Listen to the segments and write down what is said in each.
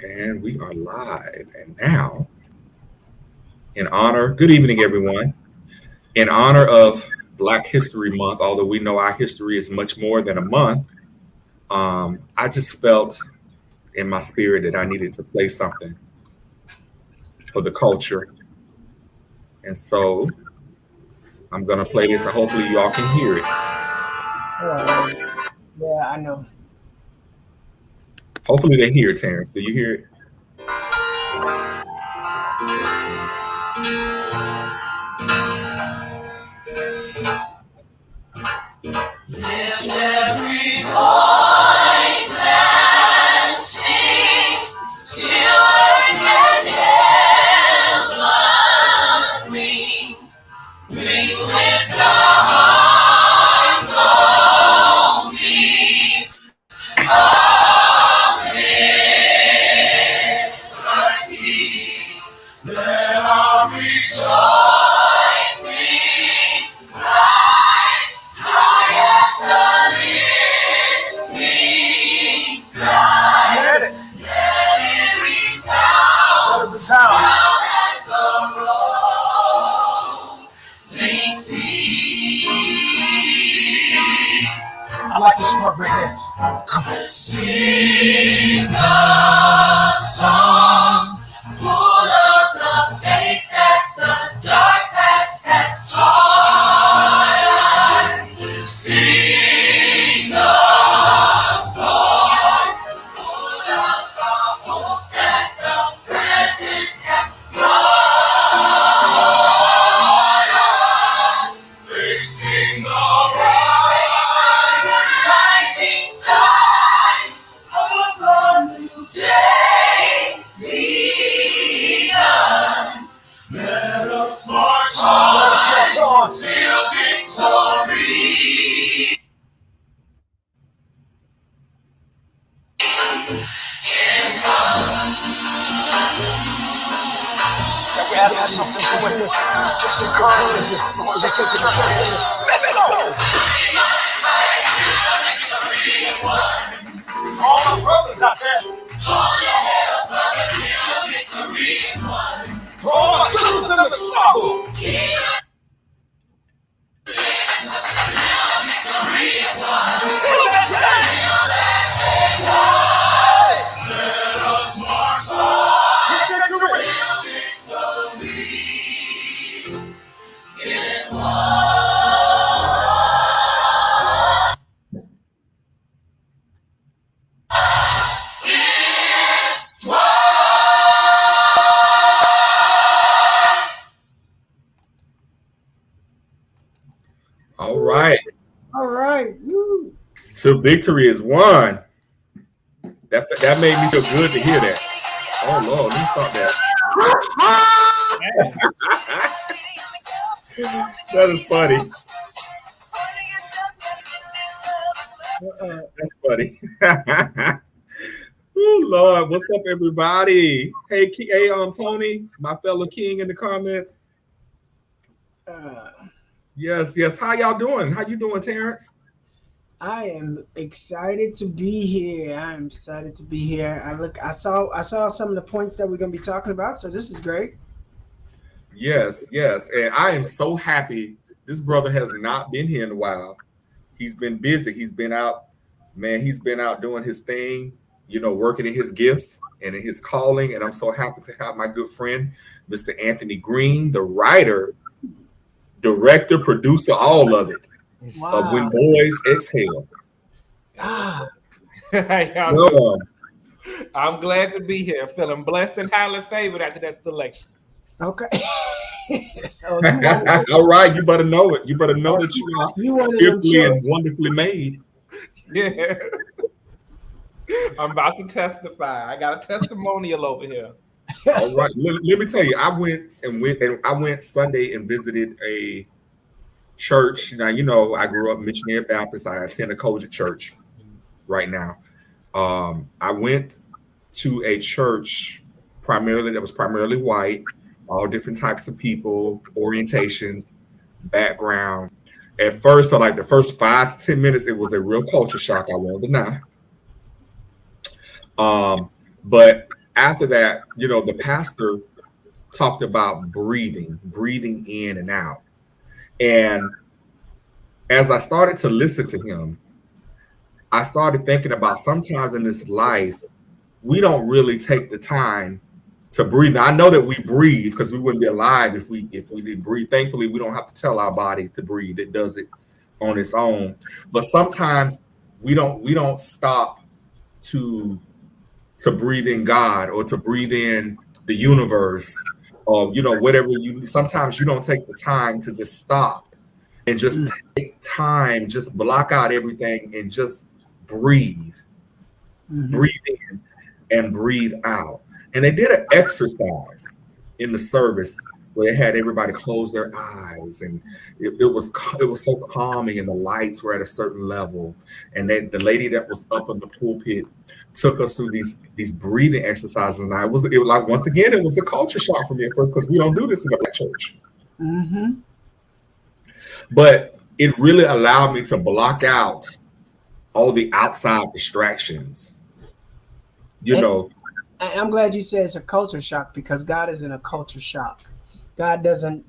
And we are live. And now, good evening, everyone. In honor of Black History Month, although we know our history is much more than a month, I just felt in my spirit that I needed to play something for the culture. And so I'm going to play this, and hopefully, you all can hear it. Oh, yeah, I know. Hopefully, they hear it, Terrence. Do you hear it? Lift every voice and sing till earth and heaven ring. Ring with the harmonies of liberty. Let our rejoicing rise high as the listening skies. Let it resound loud as the rolling sea. I like this part right here. Come on. Sing a song full of the faith that the dark past has taught us. Sing a song full of the hope that the present has brought us. Facing the rising sun of a new day begun. Let us march on till victory is won. You add something to it, just encourage you. We're going to take it to the journey. Let's go! All my brothers out there, Hold your head up, brothers, till the victory is won. all my sisters in the struggle. Till that day. To victory. All right. All right. Woo. So victory is won. That made me feel good to hear that. Oh, Lord, let me stop that. That is funny. That's funny. Oh, Lord, what's up, everybody? Hey, Tony, my fellow king in the comments. Uh, Yes. How y'all doing? How you doing, Terrence? I am excited to be here. I'm excited to be here. I saw some of the points that we're gonna be talking about, so this is great. Yes. And I am so happy. This brother has not been here in a while. He's been busy. He's been out, man. He's been out doing his thing, working in his gift and in his calling. And I'm so happy to have my good friend, Mr. Anthony Green, the writer, director, producer, all of it, of When Wow. Boys Exhale. Ah, How y'all doing? Welcome. I'm glad to be here. Feeling blessed and highly favored after that selection. okay. Oh, you wanted, All right, you better know it. You better know that you are you wanted them fearfully and children. wonderfully made. Yeah. I'm about to testify. I got a testimonial over here. All right, let me tell you, I went Sunday and visited a church. Now, I grew up missionary Baptist. I attend a Kojic church right now. I went to a church that was primarily white, all different types of people, orientations, background. At first, for like the first 5 to 10 minutes, it was a real culture shock. I won't deny. But after that, the pastor talked about breathing in and out. And as I started to listen to him, I started thinking about sometimes in this life, we don't really take the time to breathe. Now, I know that we breathe because we wouldn't be alive if we didn't breathe. Thankfully, we don't have to tell our body to breathe. It does it on its own. But sometimes we don't stop to breathe in God or to breathe in the universe or whatever sometimes you don't take the time to just stop and just take time, just block out everything and just breathe. Breathe in and breathe out. And they did an exercise in the service where they had everybody close their eyes, and it was so calming, and the lights were at a certain level. And then the lady that was up in the pulpit took us through these breathing exercises, and it was like, once again, it was a culture shock for me at first because we don't do this in the Black church. But it really allowed me to block out all the outside distractions. I'm glad you said it's a culture shock, because God isn't a culture shock. God doesn't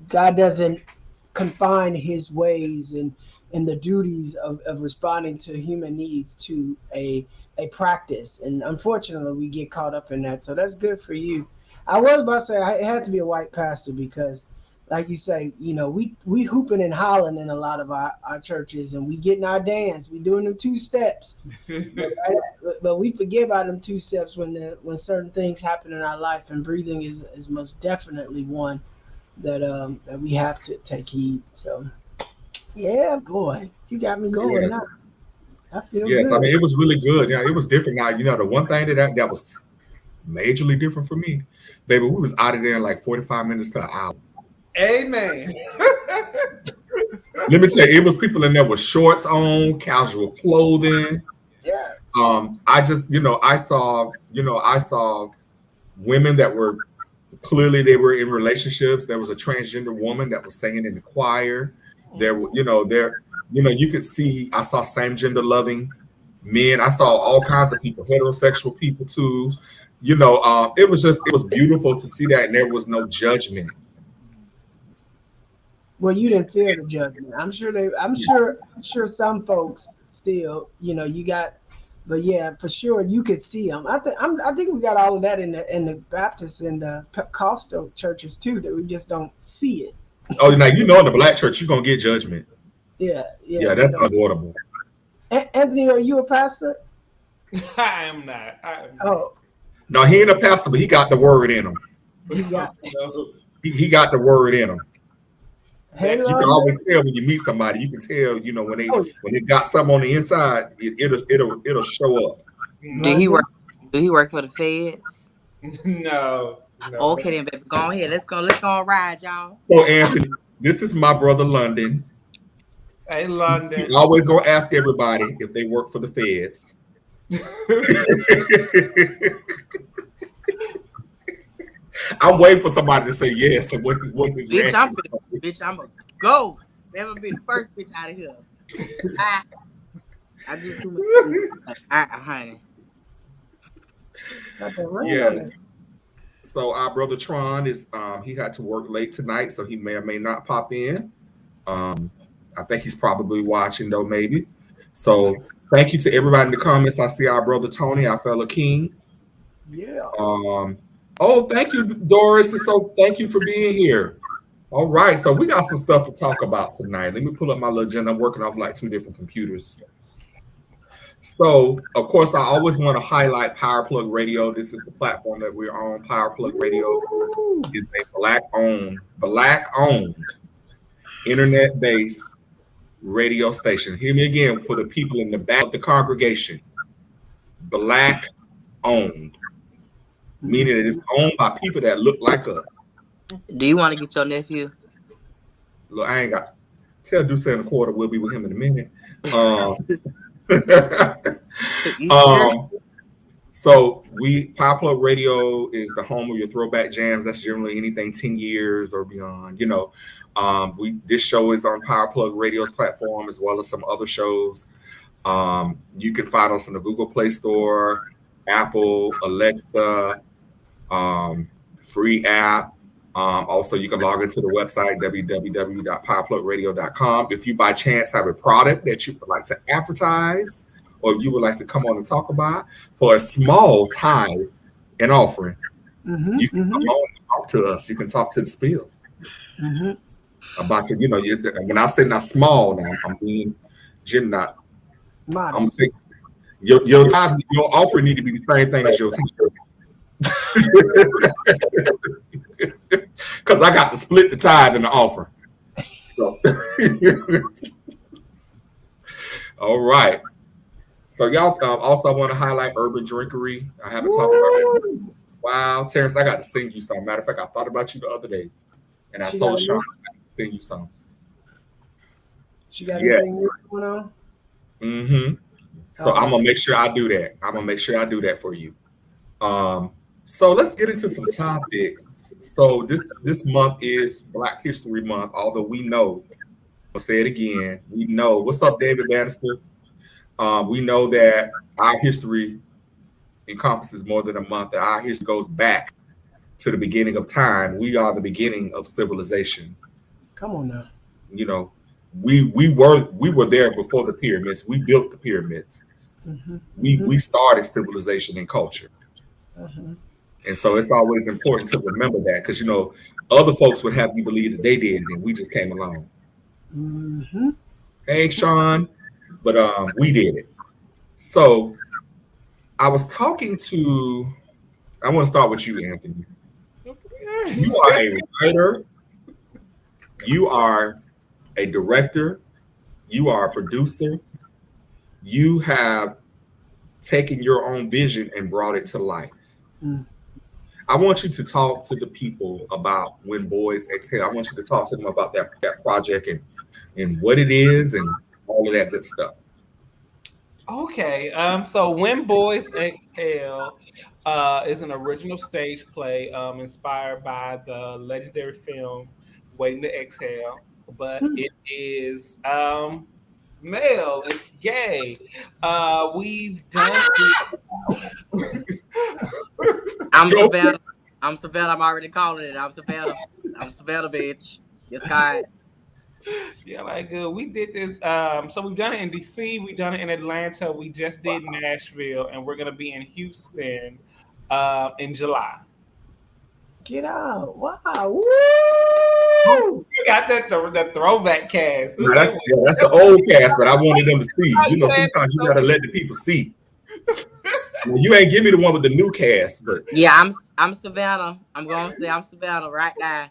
confine his ways and the duties of responding to human needs to a practice. And unfortunately, we get caught up in that. So that's good for you. I was about to say it had to be a white pastor because, like you say, we hooping and hollering in a lot of our churches, and we getting our dance. We doing them 2 steps, but we forget about them 2 steps when certain things happen in our life. And breathing is most definitely one that we have to take heed. So, yeah, boy, you got me going now. I feel good. I mean, it was really good. Yeah, it was different. Now, the one thing that was majorly different for me, baby, we was out of there in like 45 minutes to an hour. Amen. Let me tell you, it was people in there with shorts on, casual clothing. Yeah. I just, I saw women that were clearly they were in relationships. There was a transgender woman that was singing in the choir. There, you could see. I saw same gender loving men. I saw all kinds of people, heterosexual people too. It was beautiful to see that, and there was no judgment. Well, you didn't feel the judgment. I'm sure some folks still, you got, but yeah, for sure you could see them. I think we got all of that in the Baptist and the Pentecostal churches too, that we just don't see it. Oh, now in the Black church you're gonna get judgment. Yeah, that's unavoidable. Anthony, are you a pastor? I am not. Oh, no, he ain't a pastor, but he got the word in him. he got the word in him. Hey, you can always tell when you meet somebody. You can tell, when they got something on the inside, it'll show up. Do he work for the feds? No. Okay then, baby. Go ahead. Let's go ride, y'all. So Anthony, this is my brother London. Hey, London. He's always gonna ask everybody if they work for the feds. I'm waiting for somebody to say yes. And what is bitch? I'm gonna go. Never be the first bitch out of here. I do too much. Honey. Yes. So our brother Tron is he had to work late tonight, so he may or may not pop in. I think he's probably watching though, maybe. So thank you to everybody in the comments. I see our brother Tony, our fellow king. Yeah. Oh, thank you, Doris. And so thank you for being here. All right, so we got some stuff to talk about tonight. Let me pull up my little agenda. I'm working off like 2 different computers. So, of course, I always want to highlight Power Plug Radio. This is the platform that we're on. Power Plug Radio is a black-owned, internet-based radio station. Hear me again for the people in the back of the congregation. Black-owned, meaning it is owned by people that look like us. Do you want to get your nephew? Look, I ain't got. Tell Deuce and a quarter we'll be with him in a minute. So Power Plug Radio is the home of your throwback jams. That's generally anything 10 years or beyond. This show is on Power Plug Radio's platform as well as some other shows. You can find us on the Google Play Store, Apple, Alexa, Free app. Also, you can log into the website www.powerplugradio.com. If you by chance have a product that you would like to advertise, or you would like to come on and talk about for a small tithe and offering, you can come on and talk to us. You can talk to the spill about your, when I say not small now, I'm being Jim not. I'm gonna take your tithe, your offering need to be the same thing as your tithe. Because I got to split the tithe and the offering. So. All right. So y'all also want to highlight Urban Drinkery. I haven't talked about it. Wow, Terrence, I got to sing you something. Matter of fact, I thought about you the other day, and I told Sean I got to sing you something. She got anything going on? Mm-hmm. So I'm gonna make sure I do that. I'm gonna make sure I do that for you. So let's get into some topics. So this month is Black History Month, although we know, I'll say it again, we know. What's up, David Bannister? We know that our history encompasses more than a month, that our history goes back to the beginning of time. We are the beginning of civilization. Come on now. We were there before the pyramids. We built the pyramids. We started civilization and culture. And so it's always important to remember that, because other folks would have you believe that they did, and we just came along. Hey, Sean, but we did it. So I was talking to. I want to start with you, Anthony. You are a writer. You are a director. You are a producer. You have taken your own vision and brought it to life. I want you to talk to the people about When Boys Exhale. I want you to talk to them about that project and what it is and all of that good stuff. Okay, so When Boys Exhale is an original stage play inspired by the legendary film Waiting to Exhale, but it is male, it's gay. We've done I'm Savannah. I'm already calling it. I'm Savannah, bitch. Yes, God. Yeah, like we did this. So we've done it in DC, we've done it in Atlanta, we just did Nashville, and we're gonna be in Houston in July. Get out! Wow! Woo! You got that throwback cast. No, that's the old cast, but I wanted them to see. Sometimes you gotta let the people see. Well, you ain't give me the one with the new cast, but yeah, I'm Savannah. I'm gonna say I'm Savannah right now.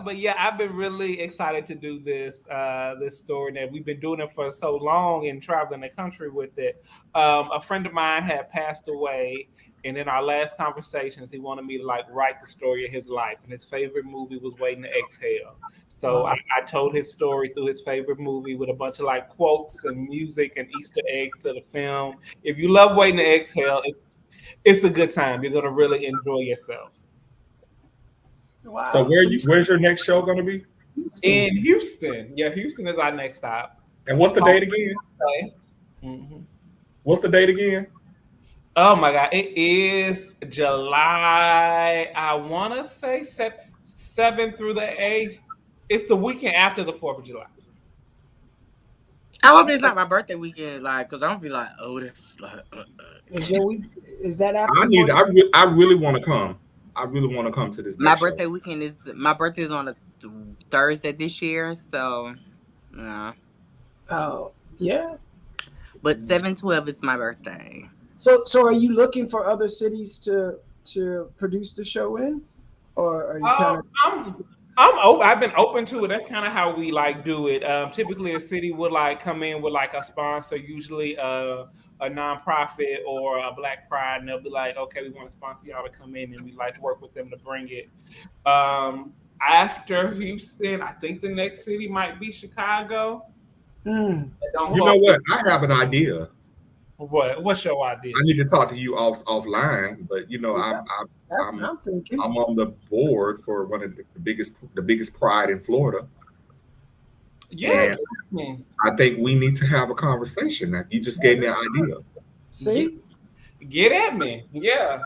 But yeah, I've been really excited to do this story. That we've been doing it for so long and traveling the country with it. A friend of mine had passed away, and in our last conversations, he wanted me to write the story of his life, and his favorite movie was Waiting to Exhale. So I told his story through his favorite movie with a bunch of quotes and music and Easter eggs to the film. If you love Waiting to Exhale, it's a good time. You're gonna really enjoy yourself. Wow. So where's your next show going to be? In Houston. Yeah, Houston is our next stop. And what's the date again? What's the date again? Oh my God, it is July. I want to say 7th through the 8th. It's the weekend after the 4th of July. I hope it's not my birthday weekend, because I'm gonna be like, oh, that's Is that after? I really want to come. I really want to come to this. My birthday weekend is on a Thursday this year, so Oh yeah. But 7/12 is my birthday. So are you looking for other cities to produce the show in, or are you kind of? I've been open to it. That's kind of how we do it. Typically, a city would come in with a sponsor, usually a nonprofit or a Black Pride, and they'll be like, "Okay, we want to sponsor y'all to come in," and we work with them to bring it. After Houston, I think the next city might be Chicago. You know what? I have an idea. What's your idea? I need to talk to you offline, but I'm on the board for one of the biggest pride in Florida. Yeah, and I think we need to have a conversation. Now, you just gave me an idea. See, get at me. Yeah.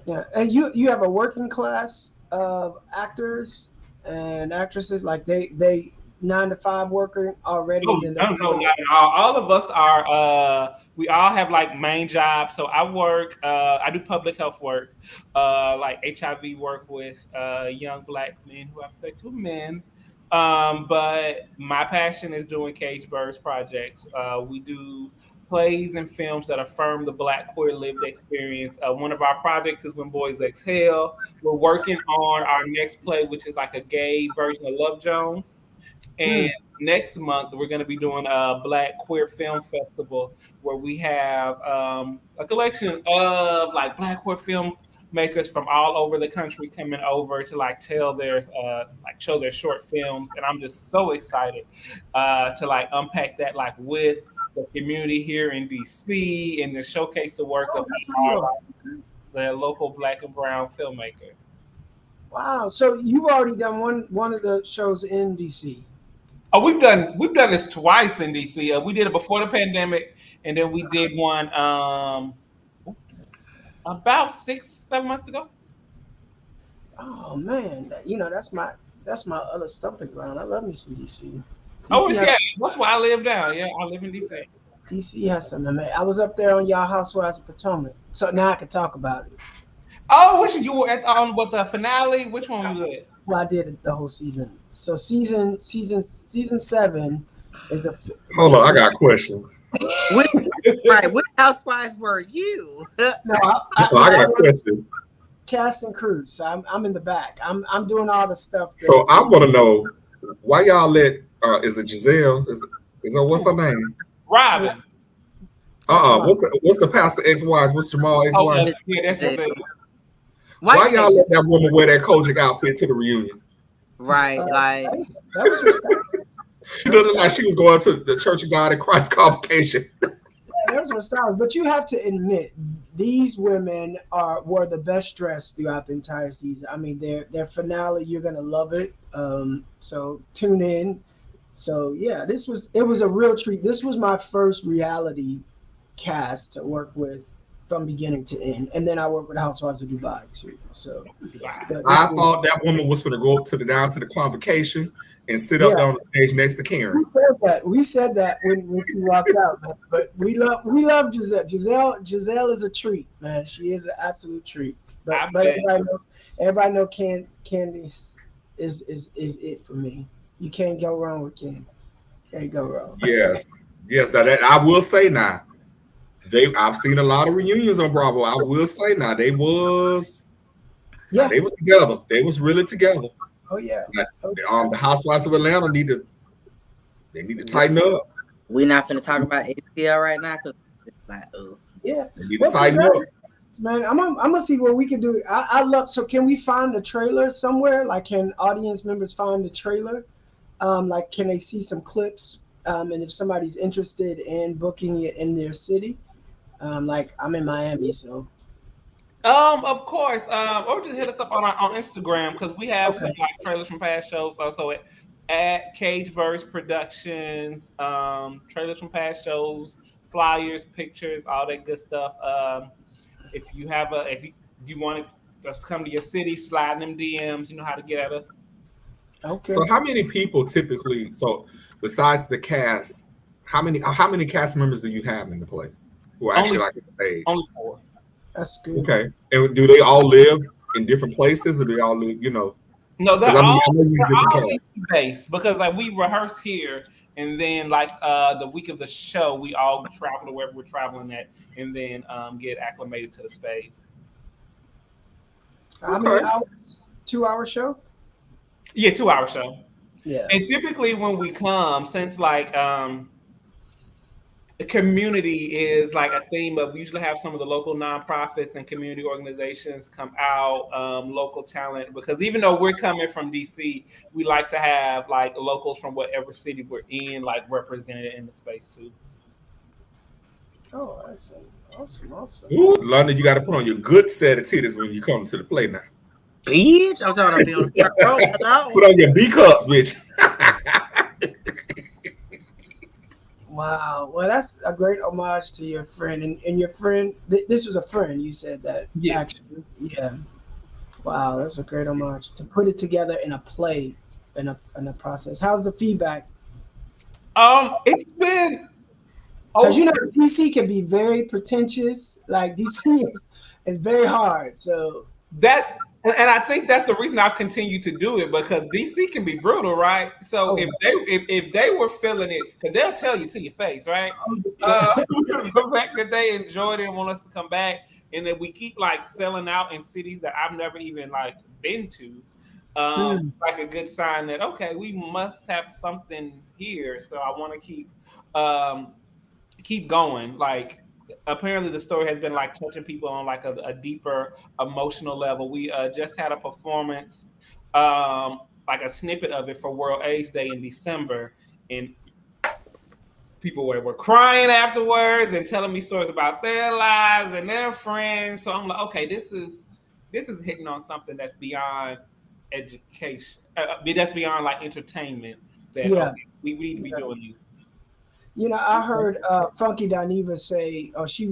Yeah, and you have a working class of actors and actresses, like they 9 to 5 working already, and then No, they no, not at all. All of us are. We all have like main jobs. So I work. I do public health work, like HIV work with young Black men who have sex with men. But my passion is doing Cage Birds projects. We do plays and films that affirm the Black queer lived experience. One of our projects is When Boys Exhale. We're working on our next play, which is like a gay version of Love Jones. And next month, we're going to be doing a Black Queer Film Festival where we have a collection of like Black queer filmmakers from all over the country coming over to like tell their like show their short films. And I'm just so excited to like unpack that like with the community here in DC and to showcase the work of the local Black and brown filmmakers. Wow, so you've already done one of the shows in DC. Oh, we've done this twice in DC. We did it before the pandemic, and then we did one about 6-7 months ago. Oh man, that's my other stomping ground. I love me some DC. Oh yeah, that's where I live now. Yeah, I live in DC. DC has some amazing. I was up there on Y'all Housewives of Potomac, so now I can talk about it. Oh, which you were on what the finale? Which one was it? Well, I did it the whole season. So season 7 is a. Hold on, I got questions. Right, which housewives were you? No, I got questions. Cast and crew. So I'm in the back. I'm doing all the stuff. So I want to know why y'all let is it Giselle? Is that what's her name? Robin. What's the pastor ex-wife? What's Jamal ex-wife? Yeah, that's it. Why y'all let that woman wear that Kojic outfit to the reunion? Right, like that was respectful. She doesn't like she was going to the Church of God in Christ Convocation. Those were styles, but you have to admit these women were the best dressed throughout the entire season. I mean, their finale, you're gonna love it. So tune in. So yeah, it was a real treat. This was my first reality cast to work with from beginning to end, and then I worked with Housewives of Dubai too. So I thought that woman was going to go up down to the convocation and sit up on the stage next to Karen. We said that when she walked out, but we love Giselle. Giselle is a treat, man. She is an absolute treat. But everybody know Candice is it for me. You can't go wrong with Candice. Can't go wrong. Yes. Now that I will say now. I've seen a lot of reunions on Bravo. I will say now they was together. They was really together. Oh yeah. The Housewives of Atlanta need to tighten up. We're not finna talk about ATL right now because it's like yeah. They need to tighten up. Man, I'm gonna see what we can do. I love. So can we find the trailer somewhere? Like, can audience members find the trailer? Like, can they see some clips? And if somebody's interested in booking it in their city. Like I'm in Miami, so. Of course. Or just hit us up on Instagram because we have some like trailers from past shows. Also at Cage Birds Productions, trailers from past shows, flyers, pictures, all that good stuff. If you want us to come to your city, slide them DMs. You know how to get at us. Okay. So how many people typically? So besides the cast, how many cast members do you have in the play? Who are actually like on stage? Only 4. That's good. Okay. And do they all live in different places, or do they all live? No, they're all based because like we rehearse here, and then like the week of the show, we all travel to wherever we're traveling at, and then get acclimated to the space. How many hours? 2-hour show? Yeah, 2-hour show. Yeah. And typically when we come, since like the community is like a theme of, we usually have some of the local nonprofits and community organizations come out, local talent, because even though we're coming from DC, we like to have like locals from whatever city we're in, like represented in the space too. Oh, awesome. Ooh, London, you got to put on your good set of titties when you come to the play now. Bitch, I'm talking about on the front row. Hello. Put on your B cups, bitch. Wow. Well, that's a great homage to your friend. And your friend, this was a friend, you said that. Yes. Actually. Yeah. Wow, that's a great homage to put it together in a play, in a process. How's the feedback? It's been Because DC can be very pretentious. Like DC is very hard. So that, and I think that's the reason I've continued to do it, because DC can be brutal, right? So if they were feeling it, because they'll tell you to your face, right? The fact that they enjoyed it and want us to come back, and that we keep like selling out in cities that I've never even like been to, like a good sign that okay, we must have something here. So I want to keep going. Like apparently the story has been like touching people on like a deeper emotional level. We just had a performance, like a snippet of it for World AIDS Day in December, and people were crying afterwards and telling me stories about their lives and their friends. So I'm like, okay, this is hitting on something that's beyond education. That's beyond like entertainment. That okay, we need to be doing these. You know, I heard Funky Dineva say, he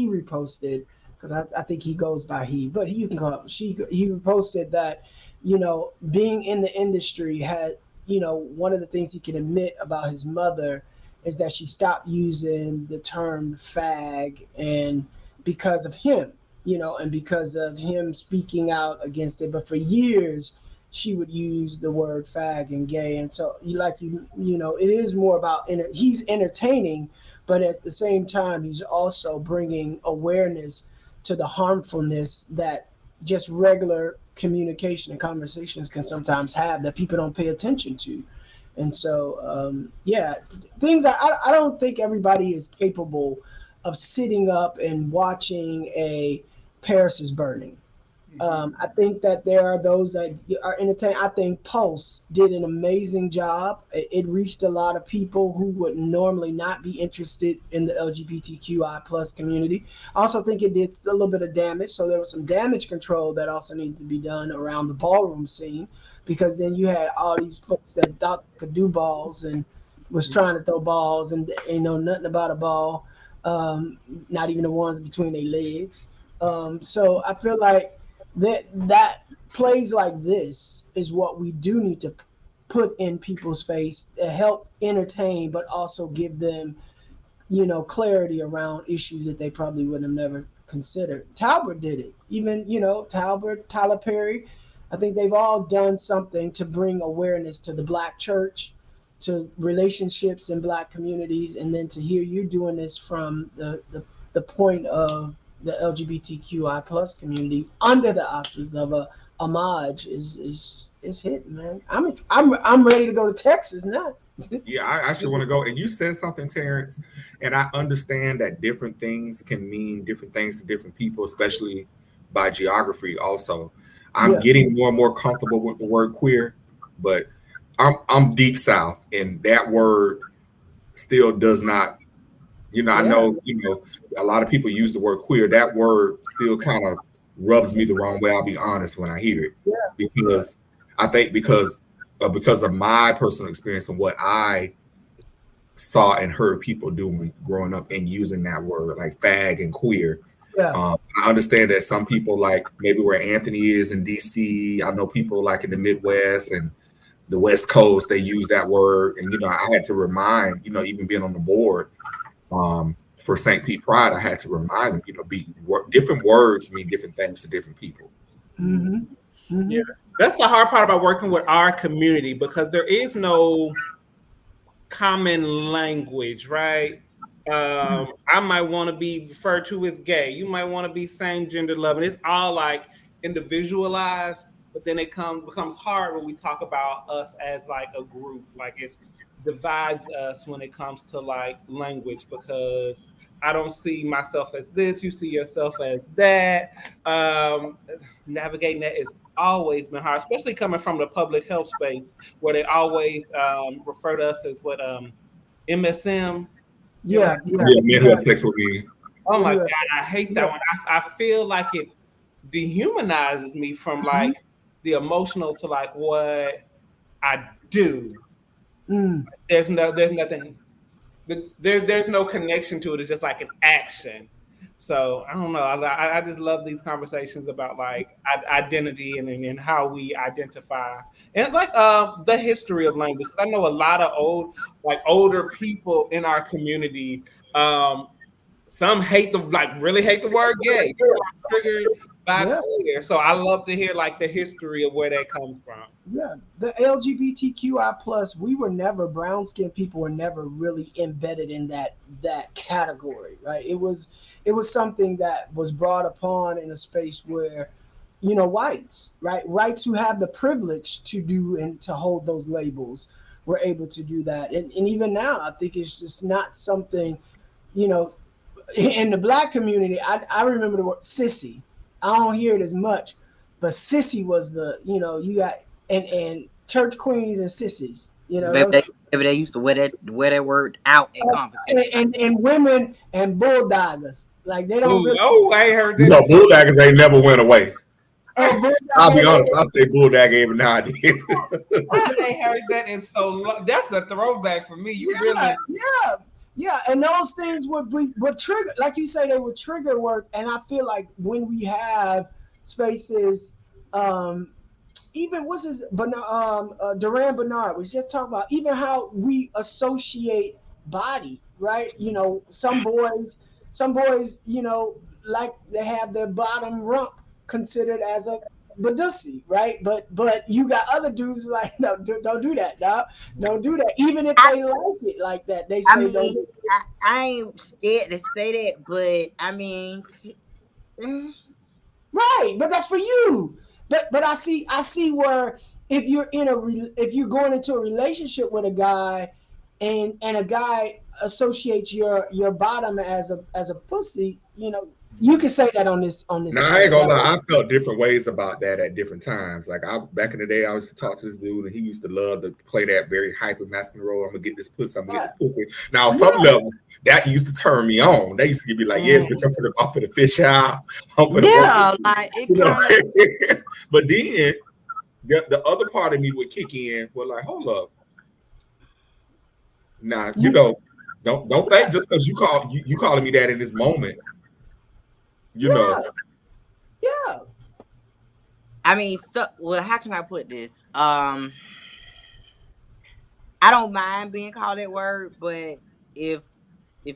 reposted, because I think he goes by he, but you can call it she. He reposted that, you know, being in the industry had, you know, one of the things he can admit about his mother is that she stopped using the term fag, and because of him, you know, and because of him speaking out against it. But for years, she would use the word fag and gay. And so you know, it is more about, he's entertaining, but at the same time, he's also bringing awareness to the harmfulness that just regular communication and conversations can sometimes have that people don't pay attention to. And so, things I don't think everybody is capable of sitting up and watching a Paris is Burning. I think that there are those that are entertained. I think Pulse did an amazing job. It reached a lot of people who would normally not be interested in the LGBTQI plus community. I also think it did a little bit of damage. So there was some damage control that also needed to be done around the ballroom scene, because then you had all these folks that thought they could do balls and was trying to throw balls and they know nothing about a ball, not even the ones between their legs. So I feel like that plays like this is what we do need to put in people's face to help entertain, but also give them, you know, clarity around issues that they probably would have never considered. Talbert did it. Even, you know, Talbert, Tyler Perry, I think they've all done something to bring awareness to the Black church, to relationships in Black communities, and then to hear you doing this from the point of the LGBTQI plus community under the auspices of a homage is hitting, man. I'm ready to go to Texas now. Yeah, I actually want to go. And you said something, Terrence, and I understand that different things can mean different things to different people, especially by geography. Also, I'm getting more and more comfortable with the word queer, but I'm deep South, and that word still does not. You know, I know, you know, a lot of people use the word queer. That word still kind of rubs me the wrong way. I'll be honest when I hear it, because I think because of my personal experience and what I saw and heard people doing growing up and using that word like fag and queer. I understand that some people, like maybe where Anthony is in DC, I know people like in the Midwest and the West Coast, they use that word. And, you know, I had to remind, you know, even being on the board, for St. Pete Pride, I had to remind them, you know, different words mean different things to different people. Yeah, that's the hard part about working with our community, because there is no common language, right? I might want to be referred to as gay. You might want to be same gender loving. It's all like individualized, but then it becomes hard when we talk about us as like a group. Like it divides us when it comes to like language, because I don't see myself as this, you see yourself as that. Navigating that has always been hard, especially coming from the public health space where they always refer to us as what MSMs. Men who have sex with me. Oh my God, I hate that one. I feel like it dehumanizes me from like the emotional to like what I do. There's nothing. There's no connection to it. It's just like an action. So I don't know. I just love these conversations about like identity and how we identify and like the history of language. I know a lot of older people in our community. Some really hate the word gay. Triggered by queer. So I love to hear like the history of where that comes from. Yeah, the LGBTQI plus, brown skinned people were never really embedded in that category, right? It was something that was brought upon in a space where, whites who have the privilege to do and to hold those labels were able to do that. And even now, I think it's just not something, in the Black community, I remember the word sissy. I don't hear it as much, but sissy was you got and church queens and sissies. They used to wear that word out in conversation. And women and bulldoggers. Like they don't. I ain't heard that. Bulldoggers ain't never went away. I'll be honest. I'll say bulldog even nowadays. I ain't heard that in so long. That's a throwback for me. Yeah, and those things would trigger, like you say, they would trigger work. And I feel like when we have spaces, even Duran Bernard was just talking about even how we associate body, right? Some boys, like they have their bottom rump considered as a badussy, right? But you got other dudes like, no, don't do that, dog. Don't do that. Even if they like it like that, they say don't do it. I ain't scared to say that, but I mean, right? But that's for you. But I see where if you're going into a relationship with a guy, and a guy associates your bottom as a pussy, you can say that on this. No, I ain't gonna lie. I felt different ways about that at different times. Like back in the day, I used to talk to this dude, and he used to love to play that very hyper masculine role. I'm gonna get this pussy. Now, on some level, that used to turn me on. That used to give me like, yes, bitch, I'm for the fish out. Like it. But then the other part of me would kick in. Well, like, hold up. Nah, don't think just because you calling me that in this moment. Yeah. I mean, how can I put this? I don't mind being called that word, but if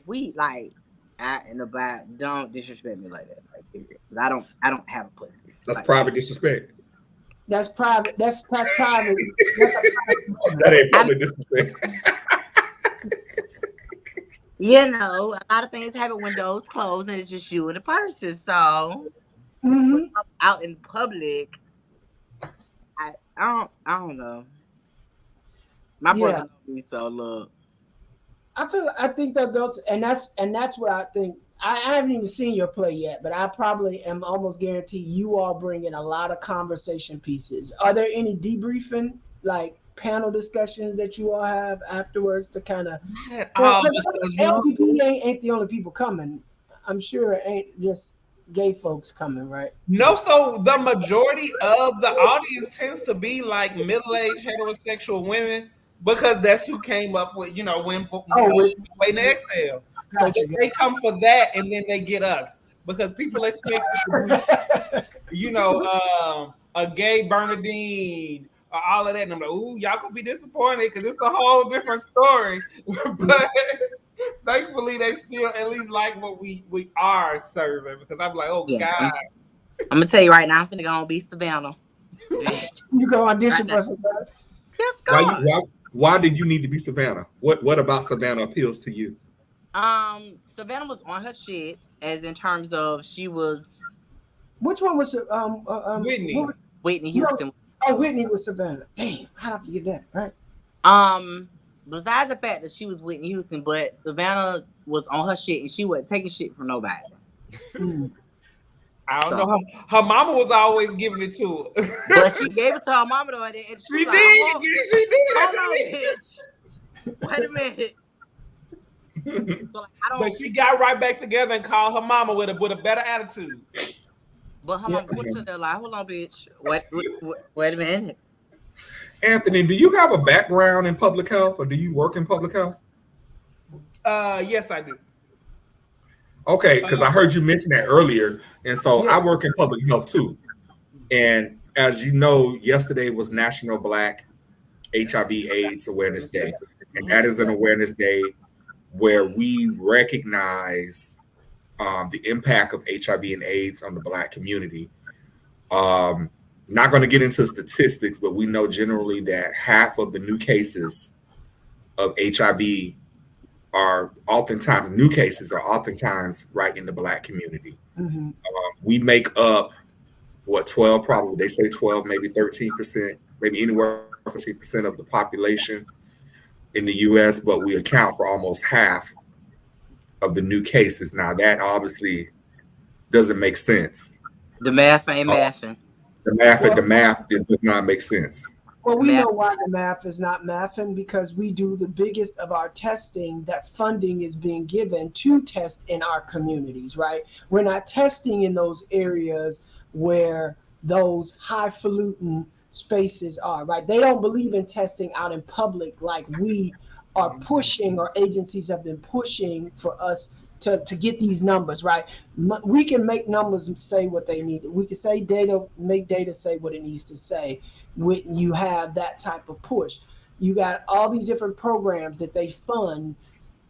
we like out and about, don't disrespect me like that. Like, period. I don't have a pussy. That's like, private disrespect. That's private. That's private. That ain't public disrespect. A lot of things happen when doors close and it's just you and the person. So when I'm out in public, I don't know. My brother knows me, so look. I think that those and that's what I think. I haven't even seen your play yet, but I probably am almost guaranteed you are bringing a lot of conversation pieces. Are there any debriefing, like panel discussions that you all have afterwards to kind of? LGBT ain't the only people coming. I'm sure it ain't just gay folks coming, right? No, so the majority of the audience tends to be like middle-aged heterosexual women because that's who came up with, when Waiting to Exhale. So they come for that, and then they get us because people expect it to be, a gay Bernadine or all of that. And I'm like, ooh, y'all gonna be disappointed because it's a whole different story. But thankfully, they still at least like what we are serving because I'm like, oh God. I'm gonna tell you right now, I'm finna go and be Savannah. You go audition for Savannah. Let's go. Why did you need to be Savannah? What about Savannah appeals to you? Savannah was on her shit, as in terms of she was. Which one was Whitney? Whitney Houston. Whitney was Savannah. Damn, how did I forget that? Right. Besides the fact that she was Whitney Houston, but Savannah was on her shit and she wasn't taking shit from nobody. I don't know. Her mama was always giving it to her. But she gave it to her mama though. And she did. Hold on, bitch. Wait a minute. So, but she got right back together and called her mama with a better attitude. But her mama put to the like, hold on, bitch. Wait a minute. Anthony, do you have a background in public health, or do you work in public health? Yes, I do. Okay, because I heard you mention that earlier, and so Yeah. I work in public health too. And as you know, yesterday was National Black HIV/AIDS Awareness Day, and that is an awareness day where we recognize the impact of HIV and AIDS on the Black community. Not going to get into statistics, but we know generally that half of the new cases of HIV are oftentimes right in the Black community. Mhm. We make up 12, probably they say 12, maybe 13%, maybe anywhere 13% of the population in the US, but we account for almost half of the new cases. Now that obviously doesn't make sense. The math ain't mathing. The math does not make sense. Well, we know why the math is not mathing, because we do the biggest of our testing. That funding is being given to test in our communities, right? We're not testing in those areas where those highfalutin spaces are, right? They don't believe in testing out in public like we are pushing, or agencies have been pushing for us to get these numbers, right? We can make numbers say what they need. We can say data, make data say what it needs to say when you have that type of push. You got all these different programs that they fund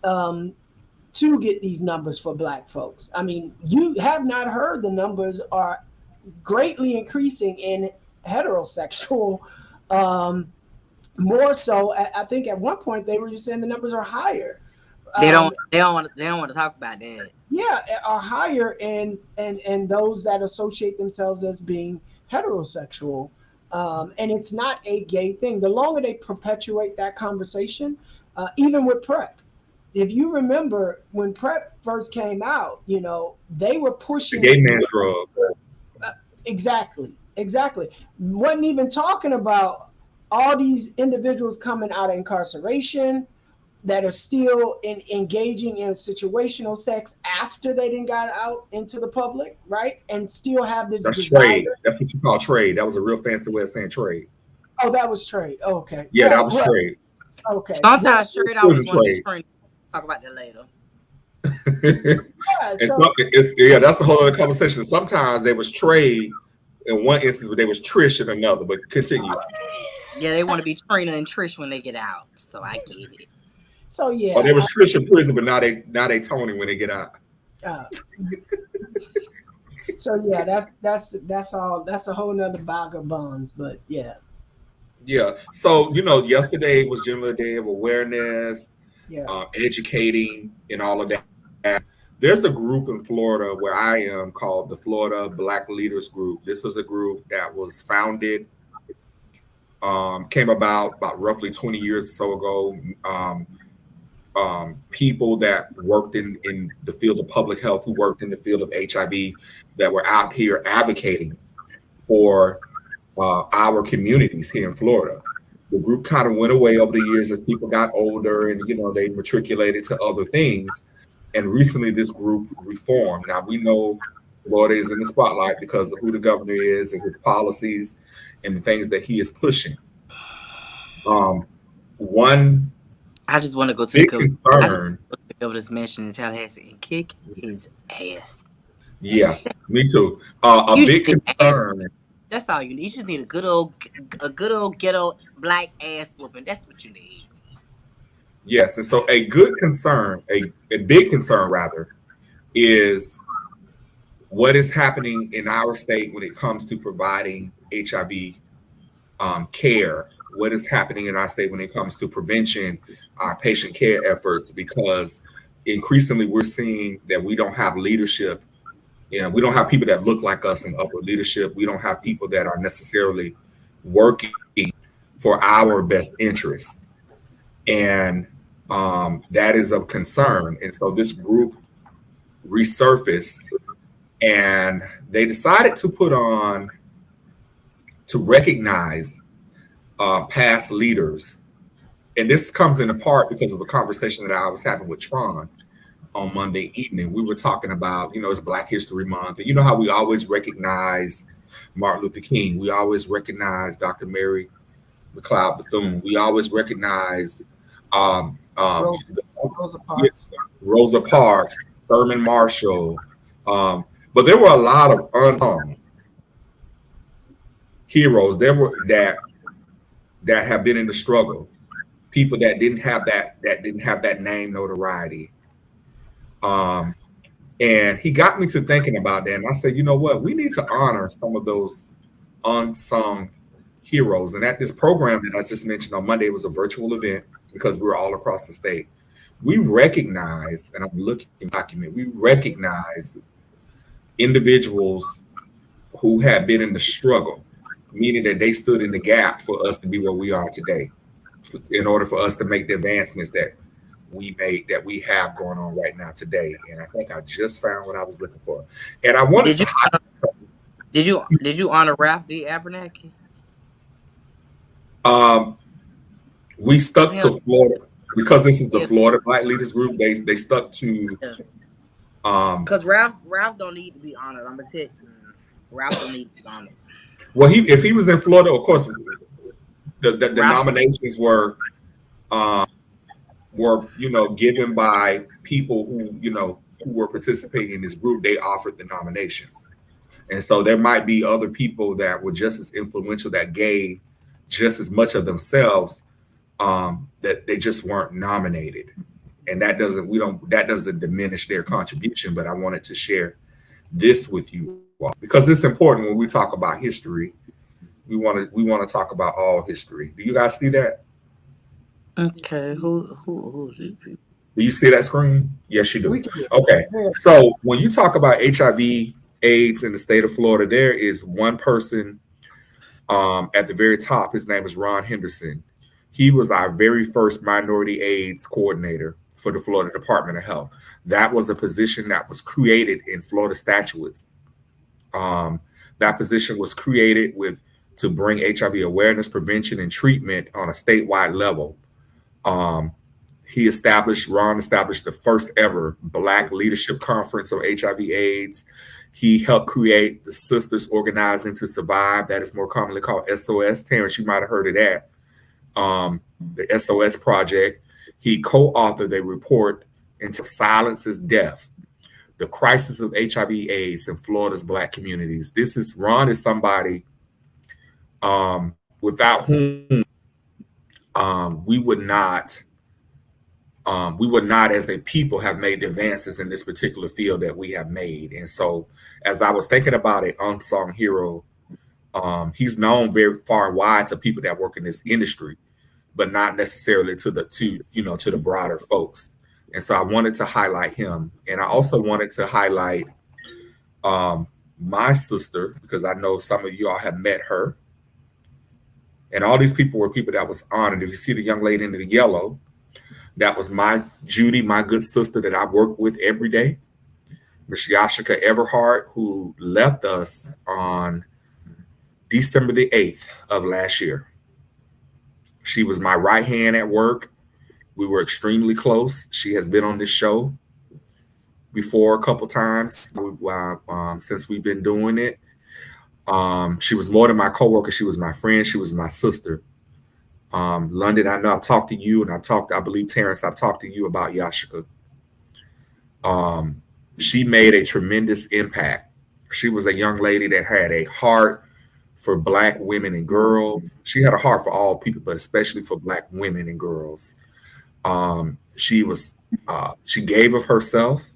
to get these numbers for Black folks. I mean, you have not heard the numbers are greatly increasing in heterosexual. More so, I think at one point they were just saying the numbers are higher. They don't want to talk about that. Yeah, are higher and those that associate themselves as being heterosexual. And it's not a gay thing. The longer they perpetuate that conversation, even with PrEP, if you remember when PrEP first came out, you know, they were pushing the gay man's drug. Exactly. Wasn't even talking about all these individuals coming out of incarceration that are still engaging in situational sex after they didn't got out into the public, right? And still have this That's desire. trade. That's what you call trade. That was a real fancy way of saying trade. Oh, that was trade. Okay. Yeah, that was trade. Okay. Sometimes trade, I was It was want trade. to train. Talk about that later. Yeah, And so, that's a whole other conversation. Sometimes they was trade in one instance, but they was Trish in another. But continue. Yeah, they want to be Trina and Trish when they get out. So I get it. so yeah. Oh, they was Trish in prison, but now they Tony when they get out. So yeah, that's all. That's a whole nother bag of buns. But yeah. Yeah. So yesterday was generally a day of awareness, Yeah. educating, and all of that. There's a group in Florida where I am called the Florida Black Leaders Group. This was a group that was founded, came about roughly 20 years or so ago. People that worked in the field of public health, who worked in the field of HIV, that were out here advocating for our communities here in Florida. The group kind of went away over the years as people got older and they matriculated to other things. And recently this group reformed. Now we know Florida is in the spotlight because of who the governor is and his policies and the things that he is pushing. One I just want to go to big the concern. governor's mansion in Tallahassee and kick his ass. Yeah, me too. A You big need concern. That's all you need. You just need a good old ghetto Black ass whooping. That's what you need. Yes, and so a big concern rather, is what is happening in our state when it comes to providing HIV care. What is happening in our state when it comes to prevention, our patient care efforts, because increasingly we're seeing that we don't have leadership. We don't have people that look like us in upper leadership. We don't have people that are necessarily working for our best interests. And that is of concern. And so this group resurfaced and they decided to recognize past leaders. And this comes in part because of a conversation that I was having with Tron on Monday evening. We were talking about, it's Black History Month. And you know how we always recognize Martin Luther King. We always recognize Dr. Mary McLeod Bethune. We always recognize um, um, Rosa Parks. Rosa Parks, Thurman Marshall, but there were a lot of unsung heroes. There were that have been in the struggle, people that didn't have that name notoriety. Um, and he got me to thinking about that, and I said, you know what, we need to honor some of those unsung heroes. And at this program that I just mentioned on Monday, it was a virtual event because we were all across the state. We recognize, and I'm looking at the document, we recognize individuals who have been in the struggle, meaning that they stood in the gap for us to be where we are today, in order for us to make the advancements that we made, that we have going on right now today. And I think I just found what I was looking for. And I wanted Did you honor Ralph D. Abernathy? We stuck to Florida because this is the Florida Black Leaders Group. They stuck to because Ralph don't need to be honored. I'm gonna tell you, Ralph don't need to be honored. Well, if he was in Florida, of course, the nominations were given by people who were participating in this group. They offered the nominations, and so there might be other people that were just as influential that gave just as much of themselves, that they just weren't nominated, and that doesn't diminish their contribution. But I wanted to share this with you all because it's important when we talk about history. We want to talk about all history. Do you guys see that? Okay, who's these people? Do you see that screen? Yes, you do. Okay, so when you talk about HIV/AIDS in the state of Florida, there is one person at the very top. His name is Ron Henderson. He was our very first minority AIDS coordinator for the Florida Department of Health. That was a position that was created in Florida statutes. That position was created to bring HIV awareness, prevention, and treatment on a statewide level. Ron established the first ever Black Leadership Conference on HIV/AIDS. He helped create the Sisters Organizing to Survive, that is more commonly called SOS. Terrence, you might have heard of that. The SOS Project. He co-authored a report Until Silence is Deaf, the crisis of HIV/AIDS in Florida's Black communities. Ron is somebody without whom we would not as a people have made the advances in this particular field that we have made. And so as I was thinking about an unsung hero, he's known very far and wide to people that work in this industry, but not necessarily to the broader folks. And so I wanted to highlight him. And I also wanted to highlight my sister, because I know some of you all have met her. And all these people were people that was honored. If you see the young lady in the yellow, that was my Judy, my good sister that I work with every day. Miss Yashika Everhart, who left us on December the 8th of last year. She was my right hand at work. We were extremely close. She has been on this show before a couple times since we've been doing it. She was more than my coworker. She was my friend. She was my sister. London, I know I've talked to you, and I believe Terrence, I've talked to you about Yashika. She made a tremendous impact. She was a young lady that had a heart for Black women and girls. She had a heart for all people, but especially for Black women and girls. She gave of herself.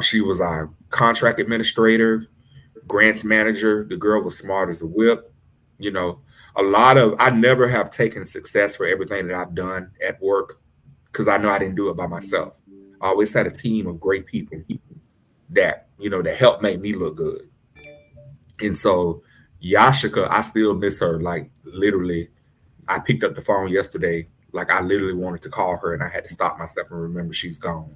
She was our contract administrator, grants manager. The girl was smart as a whip. I never have taken success for everything that I've done at work because I know I didn't do it by myself. I always had a team of great people that helped make me look good. And so Yashika, I still miss her. Like literally, I picked up the phone yesterday. Like I literally wanted to call her and I had to stop myself and remember she's gone.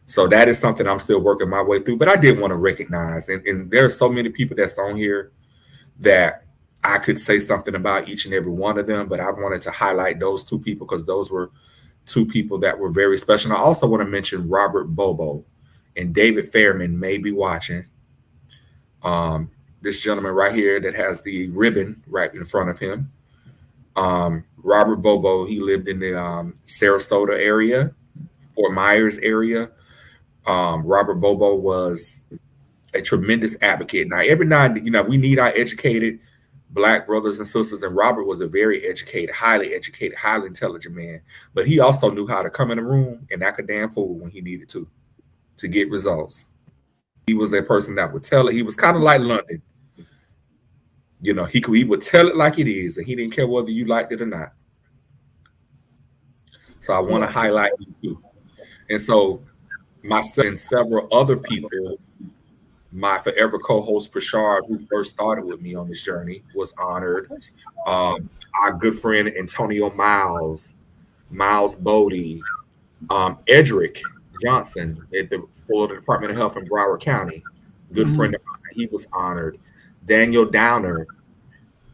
So that is something I'm still working my way through, but I did want to recognize, and there are so many people that's on here that I could say something about each and every one of them, but I wanted to highlight those two people because those were two people that were very special. And I also want to mention Robert Bobo, and David Fairman may be watching. this gentleman right here that has the ribbon right in front of him. Robert Bobo, he lived in the Sarasota area, Fort Myers area. Robert Bobo was a tremendous advocate. Now, every now and then, we need our educated Black brothers and sisters, and Robert was a very educated, highly intelligent man. But he also knew how to come in a room and act a damn fool when he needed to get results. He was a person that would tell it. He was kind of like London. He would tell it like it is, and he didn't care whether you liked it or not. So I want to highlight you too. And so myself and several other people, my forever co-host Prashard, who first started with me on this journey, was honored. Our good friend Antonio Miles Bodie, Edric Johnson at the Florida Department of Health in Broward County, good friend of mine, he was honored. Daniel Downer,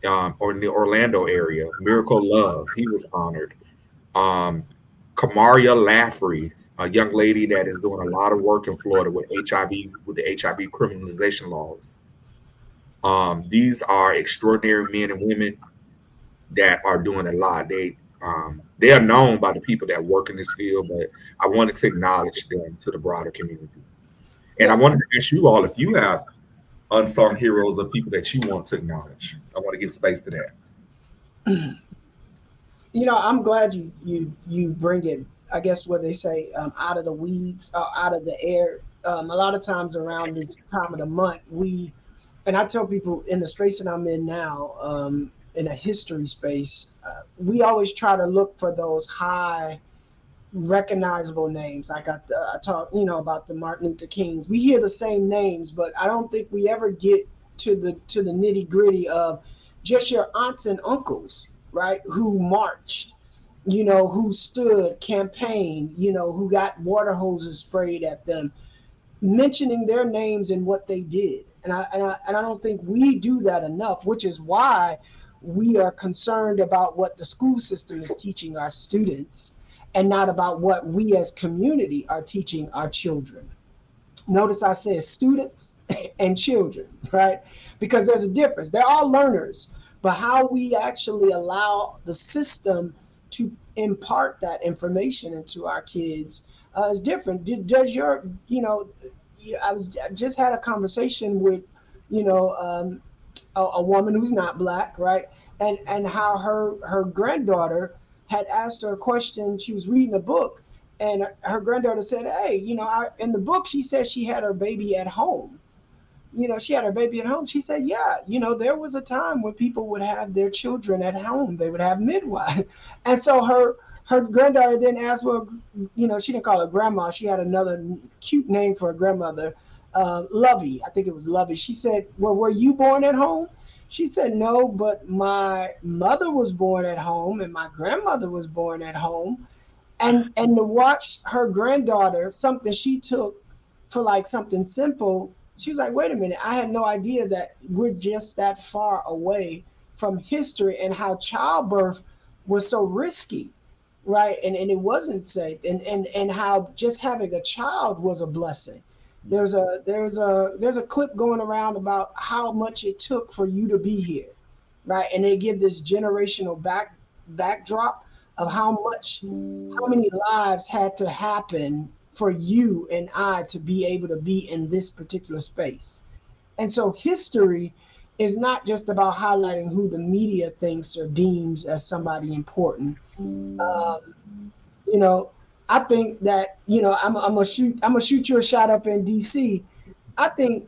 or in the Orlando area, Miracle Love, he was honored. Kamaria Laffrey, a young lady that is doing a lot of work in Florida with the HIV criminalization laws. These are extraordinary men and women that are doing a lot. They are known by the people that work in this field, but I wanted to acknowledge them to the broader community. And I wanted to ask you all if you have unsung heroes or people that you want to acknowledge. I want to give space to that. I'm glad you bring it, I guess what they say, out of the weeds, out of the air. A lot of times around this time of the month, and I tell people in the space that I'm in now, in a history space, we always try to look for those high recognizable names. Like I talk, about the Martin Luther Kings. We hear the same names, but I don't think we ever get to the nitty gritty of just your aunts and uncles, right? Who marched, who stood, campaigned, who got water hoses sprayed at them, mentioning their names and what they did. And I don't think we do that enough, which is why we are concerned about what the school system is teaching our students and not about what we as community are teaching our children. Notice I said students and children, right? Because there's a difference. They're all learners, but how we actually allow the system to impart that information into our kids is different. Does your, I just had a conversation with, a woman who's not Black, right? And how her granddaughter had asked her a question. She was reading a book, and her granddaughter said, "Hey, in the book she said she had her baby at home. She had her baby at home." She said, "Yeah, there was a time when people would have their children at home. They would have midwives." And so her granddaughter then asked, well, she didn't call her grandma. She had another cute name for her grandmother, Lovey. I think it was Lovey. She said, "Well, were you born at home?" She said, "No, but my mother was born at home and my grandmother was born at home." And to watch her granddaughter, something she took for like something simple, she was like, "Wait a minute, I had no idea that we're just that far away from history and how childbirth was so risky, right? And it wasn't safe, and how just having a child was a blessing." There's a clip going around about how much it took for you to be here, right? And they give this generational backdrop of how many lives had to happen for you and I to be able to be in this particular space. And so history is not just about highlighting who the media thinks or deems as somebody important. I think that, I'm gonna shoot you a shot up in DC. I think,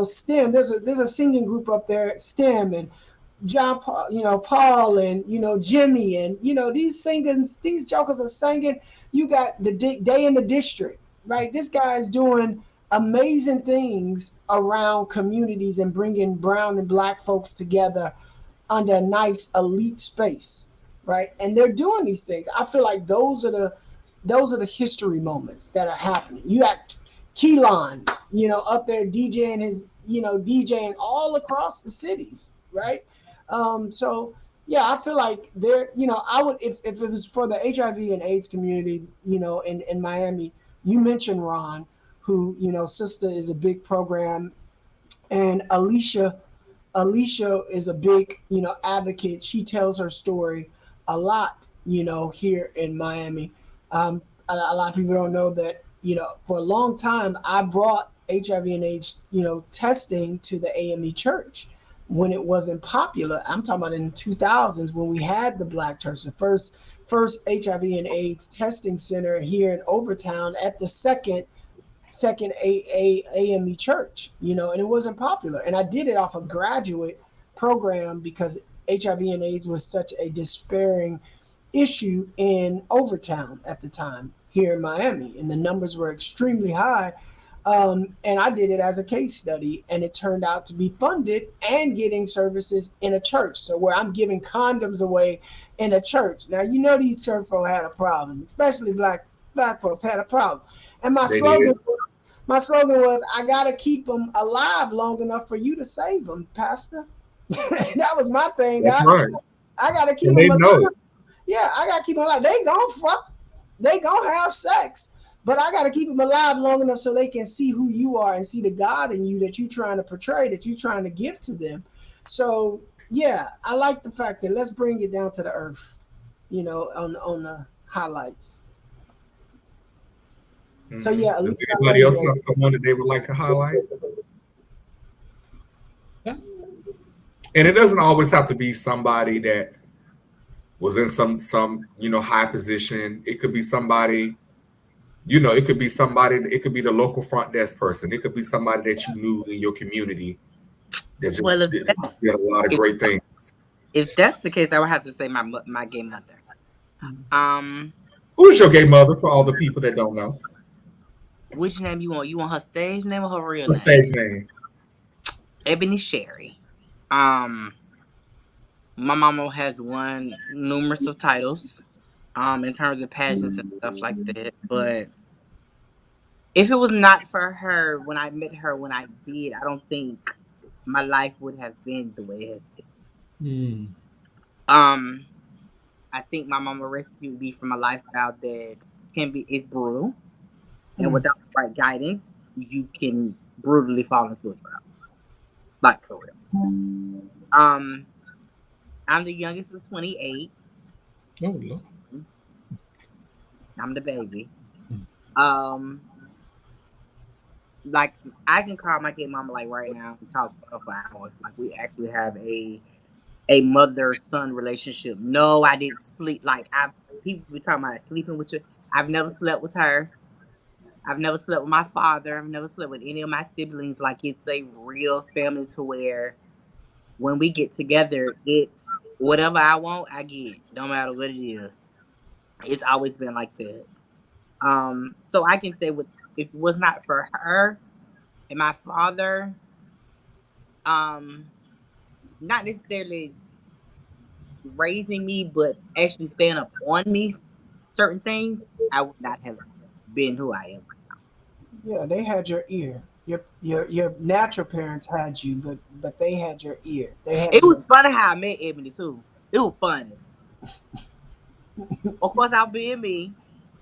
STEM, there's a singing group up there, STEM, and John Paul, Paul, and Jimmy, and these jokers are singing. You got the Day in the District, right? This guy is doing amazing things around communities and bringing brown and Black folks together under a nice elite space, right? And they're doing these things. I feel like those are the history moments that are happening. You got Keelan, up there DJing all across the cities, right? So yeah, I feel like I would, if it was for the HIV and AIDS community, in Miami, you mentioned Ron, who, Sister is a big program And Alicia is a big, advocate. She tells her story a lot, here in Miami. A lot of people don't know that, for a long time, I brought HIV and AIDS, testing to the AME church when it wasn't popular. I'm talking about in the 2000s when we had the Black Church, the first HIV and AIDS testing center here in Overtown at the second AME church, and it wasn't popular. And I did it off a graduate program because HIV and AIDS was such a despairing issue in Overtown at the time here in Miami, and the numbers were extremely high. And I did it as a case study, and it turned out to be funded and getting services in a church. So where I'm giving condoms away in a church. Now, these church folk had a problem, especially black folks had a problem. And my slogan was, I gotta keep them alive long enough for you to save them, Pastor. That was my thing. That's right. I gotta keep And them they alive. know. Yeah, I gotta keep them alive. They gon' fuck. They gon' have sex. But I gotta keep them alive long enough so they can see who you are and see the God in you that you're trying to portray, that you're trying to give to them. So yeah, I like the fact that let's bring it down to the earth, on the highlights. So yeah, Does Alicia, anybody else have someone that they would like to highlight? Yeah. And it doesn't always have to be somebody that was in some high position. It could be somebody, it could be the local front desk person. It could be somebody that you knew in your community that just did a lot of great things. If that's the case, I would have to say my gay mother. Who's your gay mother for all the people that don't know? Which name you want? You want her stage name or her real Her name? stage name. Ebony Sherry. My mama has won numerous of titles, in terms of pageants and stuff like that. But if it was not for her, when I met her, when I did, I don't think my life would have been the way it has been. I think my mama rescued me from a lifestyle that is brutal, and without the right guidance, you can brutally fall into a trap. Like for real. I'm the youngest of 28. Oh, Lord. I'm the baby. Like I can call my gay mama like right now and talk for hours. Like we actually have a mother-son relationship. No, I didn't sleep. Like people be talking about sleeping with you. I've never slept with her. I've never slept with my father. I've never slept with any of my siblings. Like it's a real family to where when we get together, it's whatever I want, I get. No matter what it is. It's always been like that. So I can say if it was not for her and my father, not necessarily raising me, but actually staying up on me certain things, I would not have been who I am. Yeah, they had your ear. Your natural parents had you, but they had your ear. It was funny how I met Ebony too. It was funny. Of course, I'll be me,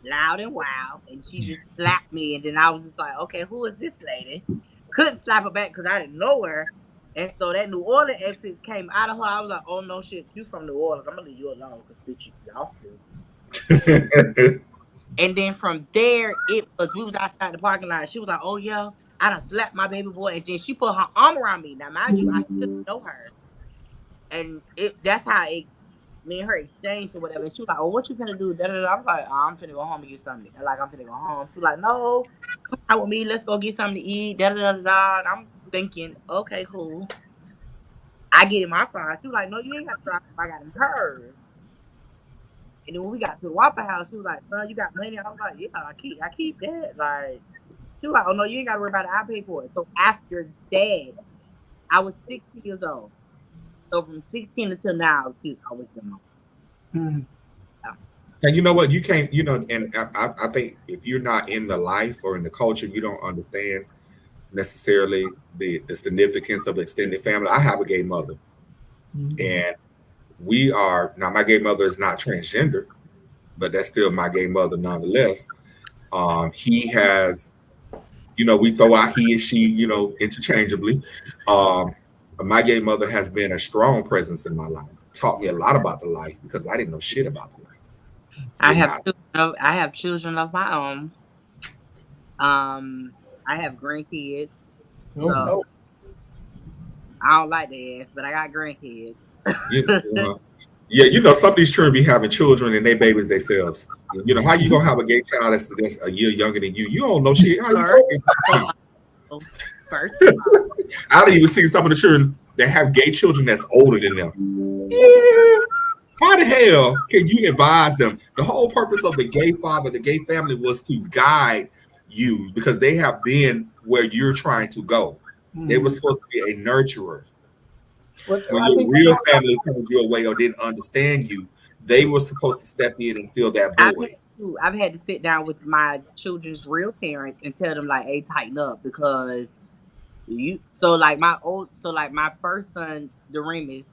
loud and wild, and she just slapped me, and then I was just like, okay, who is this lady? Couldn't slap her back because I didn't know her. And so that New Orleans exit came out of her. I was like, oh no shit, you from New Orleans. I'm gonna leave you alone because bitch, you off to. And then from there, we was outside the parking lot. She was like, oh yeah, I done slapped my baby boy. And then she put her arm around me. Now mind you, I still know her. And that's how me and her exchanged or whatever. And she was like, oh, what you finna do? Da, da, da. I was like, oh, I'm finna go home and get something. Like, I'm finna go home. She was like, no, come out with me. Let's go get something to eat. Da, da, da, da. And I'm thinking, okay, cool. I get in my car. She was like, no, you ain't got to drive. I got in hers. And then when we got to the Waffle House, she was like, son, you got money? I was like, yeah, I keep that. Like, she was like, oh, no, you ain't got to worry about it. I pay for it. So after that, I was 60 years old. So from 16 until now, she's always been mom. And you know what? You can't, and I think if you're not in the life or in the culture, you don't understand necessarily the significance of extended family. I have a gay mother. And now my gay mother is not transgender, but that's still my gay mother nonetheless. He has we throw out he and she, interchangeably. My gay mother has been a strong presence in my life. Taught me a lot about the life because I didn't know shit about the life. I Did have not. I have children of my own. I have grandkids. So I don't like their ass, but I got grandkids. Some of these children be having children and they babies themselves. How you gonna have a gay child that's a year younger than you? You don't know shit. How you gonna? First of all, I didn't even see some of the children that have gay children that's older than them. How the hell can you advise them? The whole purpose of the gay father, the gay family, was to guide you because they have been where you're trying to go. They were supposed to be a nurturer. When your real family turned you away or didn't understand you, they were supposed to step in and fill that void. I've had to sit down with my children's real parents and tell them like, "Hey, tighten up," because my first son, Doremus,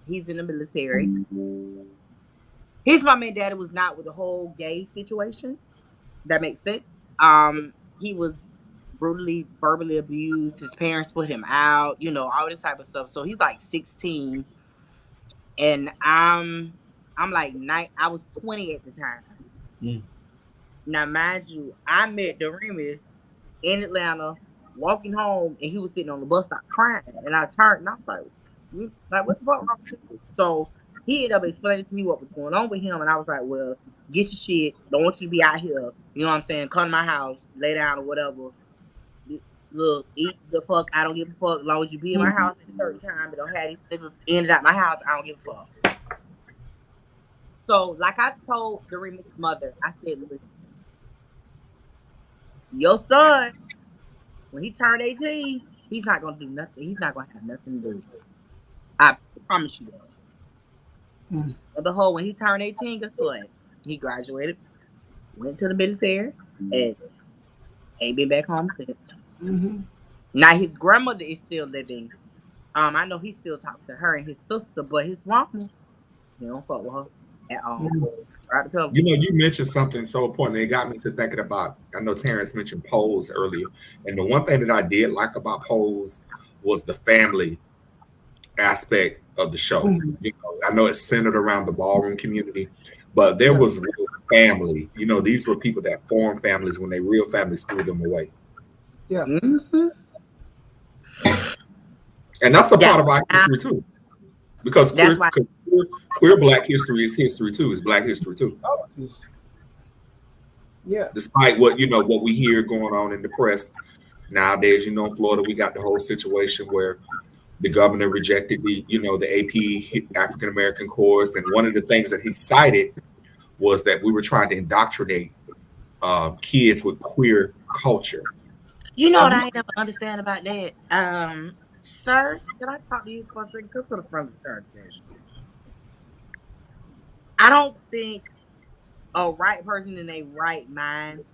he's in the military. His mom and daddy was not with the whole gay situation. That makes sense. He was brutally verbally abused. His parents put him out, all this type of stuff. So he's like 16, and I'm like 9. I was 20 at the time. Now, mind you, I met Doremus in Atlanta, walking home, and he was sitting on the bus stop crying. And I turned and I was like, what the fuck wrong with you? So he ended up explaining to me what was going on with him, and I was like, well, get your shit. Don't want you to be out here. You know what I'm saying? Come to my house, lay down or whatever. Look, eat the fuck. I don't give a fuck. As long as you be in my house at a certain time, and don't have these niggas in and out my house, I don't give a fuck. So, like I told Doremus' mother, I said, listen, your son, when he turned 18, he's not going to do nothing. He's not going to have nothing to do. I promise you that. But behold, when he turned 18, guess what? He graduated, went to the military, and ain't been back home since. Now, his grandmother is still living. I know he still talks to her and his sister, but his mama, he don't fuck with her at all. You mentioned something so important. It got me to thinking about, I know Terrence mentioned Pose earlier, and the one thing that I did like about Pose was the family aspect of the show. I know it's centered around the ballroom community, but there was real family. These were people that formed families when their real families threw them away. Yeah. And that's a part of our history too. Because queer Black history is history too. It's Black history too. Yeah. Despite what we hear going on in the press nowadays, in Florida, we got the whole situation where the governor rejected the AP African American course, and one of the things that he cited was that we were trying to indoctrinate kids with queer culture. You know what I ain't never understand about that? Sir, can I talk to you for a second? Come to the front of the conversation. I don't think a right person in a right mind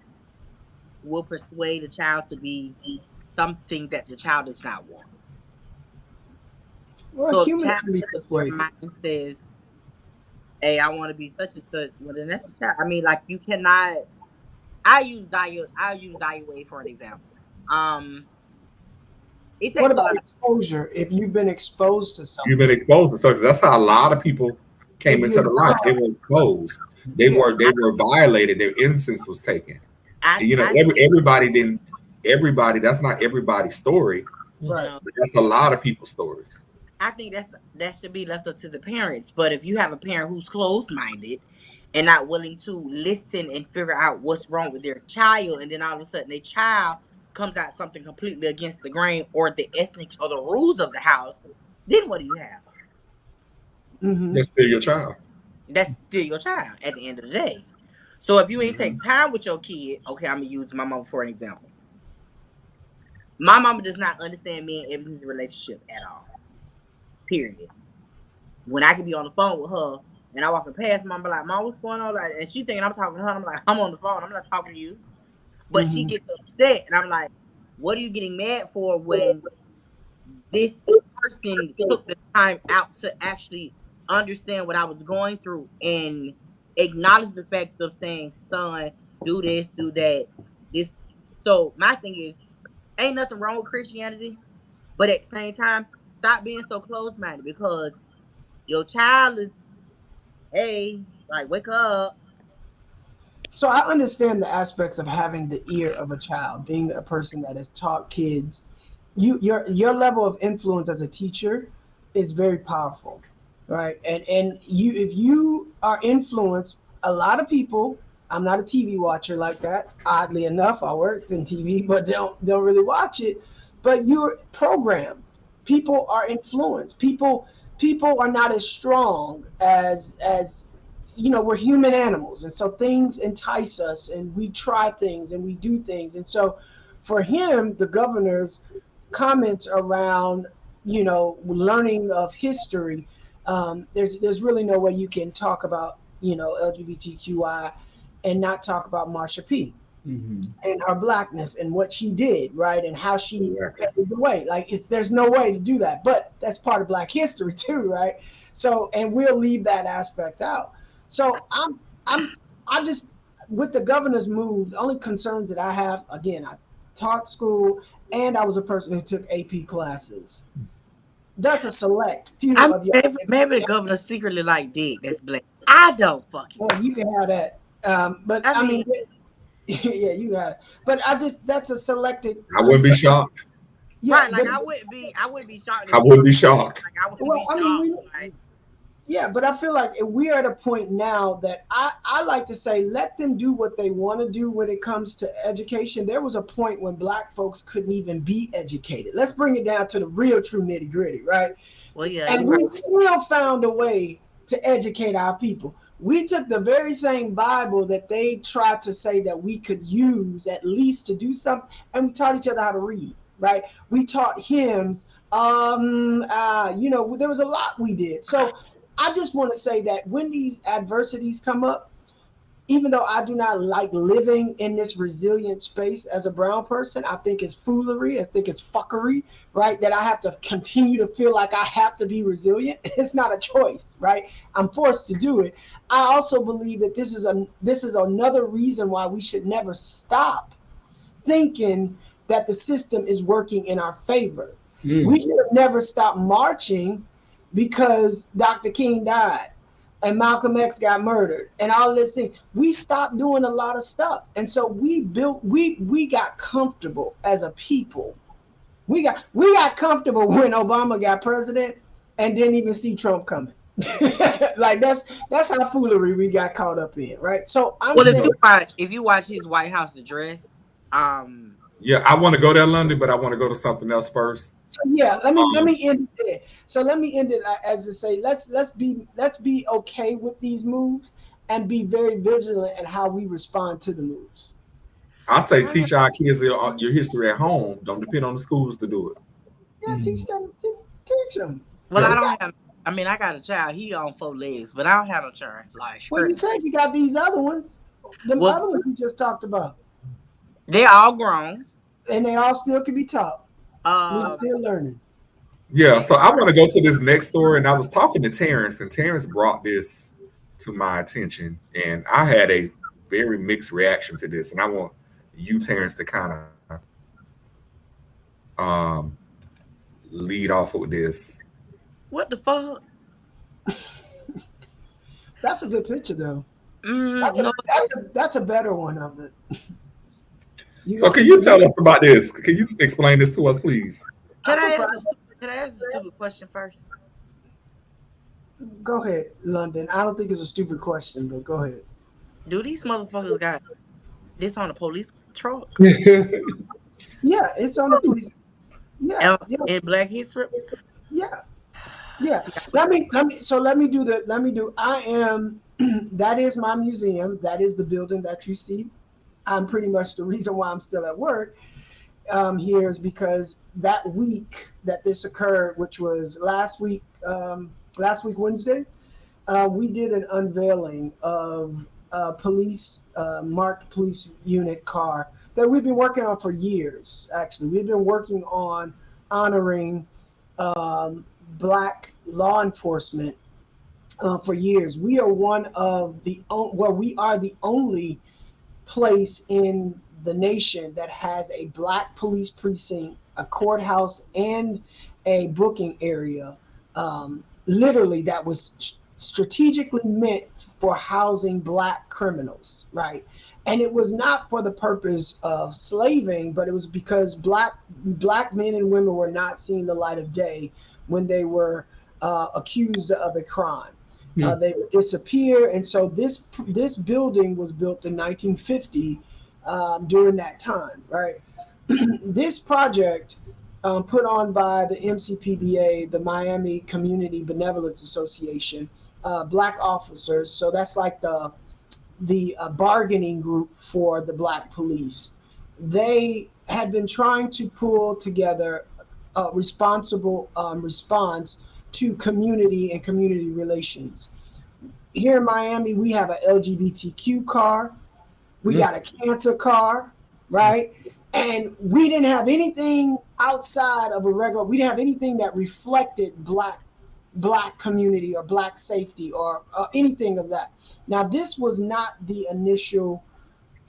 will persuade a child to be something that the child does not want. Well, so humans child can be persuaded. mind says, hey, I want to be such and such. Well, then that's a child. I mean, like, you cannot. I'll use Daya Wade for an example. What about exposure? If you've been exposed to something, you've been exposed to something. That's how a lot of people came into the life. They were exposed. They were violated. Their innocence was taken. Everybody didn't. Everybody. That's not everybody's story. Right. But that's a lot of people's stories. I think that should be left up to the parents. But if you have a parent who's closed-minded and not willing to listen and figure out what's wrong with their child, and then all of a sudden their child comes out something completely against the grain or the ethnics or the rules of the house, then what do you have? That's still your child. That's still your child at the end of the day. So if you ain't take time with your kid, okay, I'm gonna use my mama for an example. My mama does not understand me and Evelyn's relationship at all. Period. When I can be on the phone with her and I walking past Mom, like, Mom, what's going on? And she thinking I'm talking to her. I'm like, I'm on the phone. I'm not talking to you. But she gets upset, and I'm like, what are you getting mad for when this person took the time out to actually understand what I was going through and acknowledge the fact of saying, son, do this, do that. This So my thing is, ain't nothing wrong with Christianity, but at the same time, stop being so close-minded because your child is, hey, like wake up. So I understand the aspects of having the ear of a child, being a person that has taught kids. Your level of influence as a teacher is very powerful, right? And you if you are influenced, a lot of people. I'm not a TV watcher like that. Oddly enough, I worked in TV, but don't really watch it. But you're programmed. People are influenced. People are not as strong as we're human animals, and so things entice us and we try things and we do things. And so for him, the governor's comments around learning of history, there's really no way you can talk about LGBTQI and not talk about Marsha P. And her blackness and what she did, right, and how she paved the way. Like, there's no way to do that, but that's part of Black history too, right? So, and we'll leave that aspect out. So I just, with the governor's move, the only concerns that I have, again, I taught school and I was a person who took AP classes. That's a select few of you. Maybe the governor secretly like dick. That's black. I don't fucking. Well, you can have that, but I mean yeah, you got it. But that's a selected. I wouldn't be shocked. Yeah, right, like I wouldn't be shocked. I wouldn't be shocked. Like, I wouldn't be shocked. Yeah, but I feel like we're at a point now that I like to say, let them do what they want to do when it comes to education. There was a point when Black folks couldn't even be educated. Let's bring it down to the real true nitty gritty, right? Well, yeah. And we still found a way to educate our people. We took the very same Bible that they tried to say that we could use at least to do something, and we taught each other how to read, right? We taught hymns. There was a lot we did. So I just want to say that when these adversities come up, even though I do not like living in this resilient space as a brown person, I think it's foolery. I think it's fuckery, right? That I have to continue to feel like I have to be resilient. It's not a choice, right? I'm forced to do it. I also believe that this is another reason why we should never stop thinking that the system is working in our favor. We should have never stopped marching because Dr. King died and Malcolm X got murdered and all this thing. We stopped doing a lot of stuff. And so we got comfortable as a people. We got comfortable when Obama got president and didn't even see Trump coming. Like that's how foolery we got caught up in, right? So if you watch his White House address, yeah, I want to go there, London, but I want to go to something else first. So yeah, let me end it there. So let me end it as to say, let's be okay with these moves and be very vigilant in how we respond to the moves. I say teach our kids your history at home. Don't depend on the schools to do it. Yeah, teach them. Well, yeah. I got a child. He on 4 legs, but I don't have no children. Like, well, you said you got these other ones. Other ones you just talked about. They're all grown. And they all still can be taught. We're still learning. Yeah, so I want to go to this next story, and I was talking to Terrence, and Terrence brought this to my attention, and I had a very mixed reaction to this, and I want you, Terrence, to kind of lead off with this. What the fuck? That's a good picture, though. That's a better one of it. So can you tell us about this? Can you explain this to us, please? Can I ask a stupid question first? Go ahead, London. I don't think it's a stupid question, but go ahead. Do these motherfuckers got this on a police truck? Yeah, it's on the police. Yeah, in Black History. Yeah. Let me do. I am. That is my museum. That is the building that you see. I'm pretty much the reason why I'm still at work here is because that week that this occurred, which was last week Wednesday, we did an unveiling of a marked police unit car that we've been working on for years. Actually, we've been working on honoring Black law enforcement for years. We are we are the only place in the nation that has a black police precinct, a courthouse, and a booking area, literally that was strategically meant for housing black criminals, right? And it was not for the purpose of slaving, but it was because black men and women were not seeing the light of day when they were accused of a crime. They would disappear, and so this building was built in 1950 during that time, right? This project put on by the MCPBA, the Miami Community Benevolence Association, black officers. So that's like the bargaining group for the black police. They had been trying to pull together a responsible response to community and community relations. Here in Miami, we have a LGBTQ car, we got a cancer car, right? And we didn't have anything outside of a regular, we didn't have anything that reflected black community or black safety or anything of that. Now, this was not the initial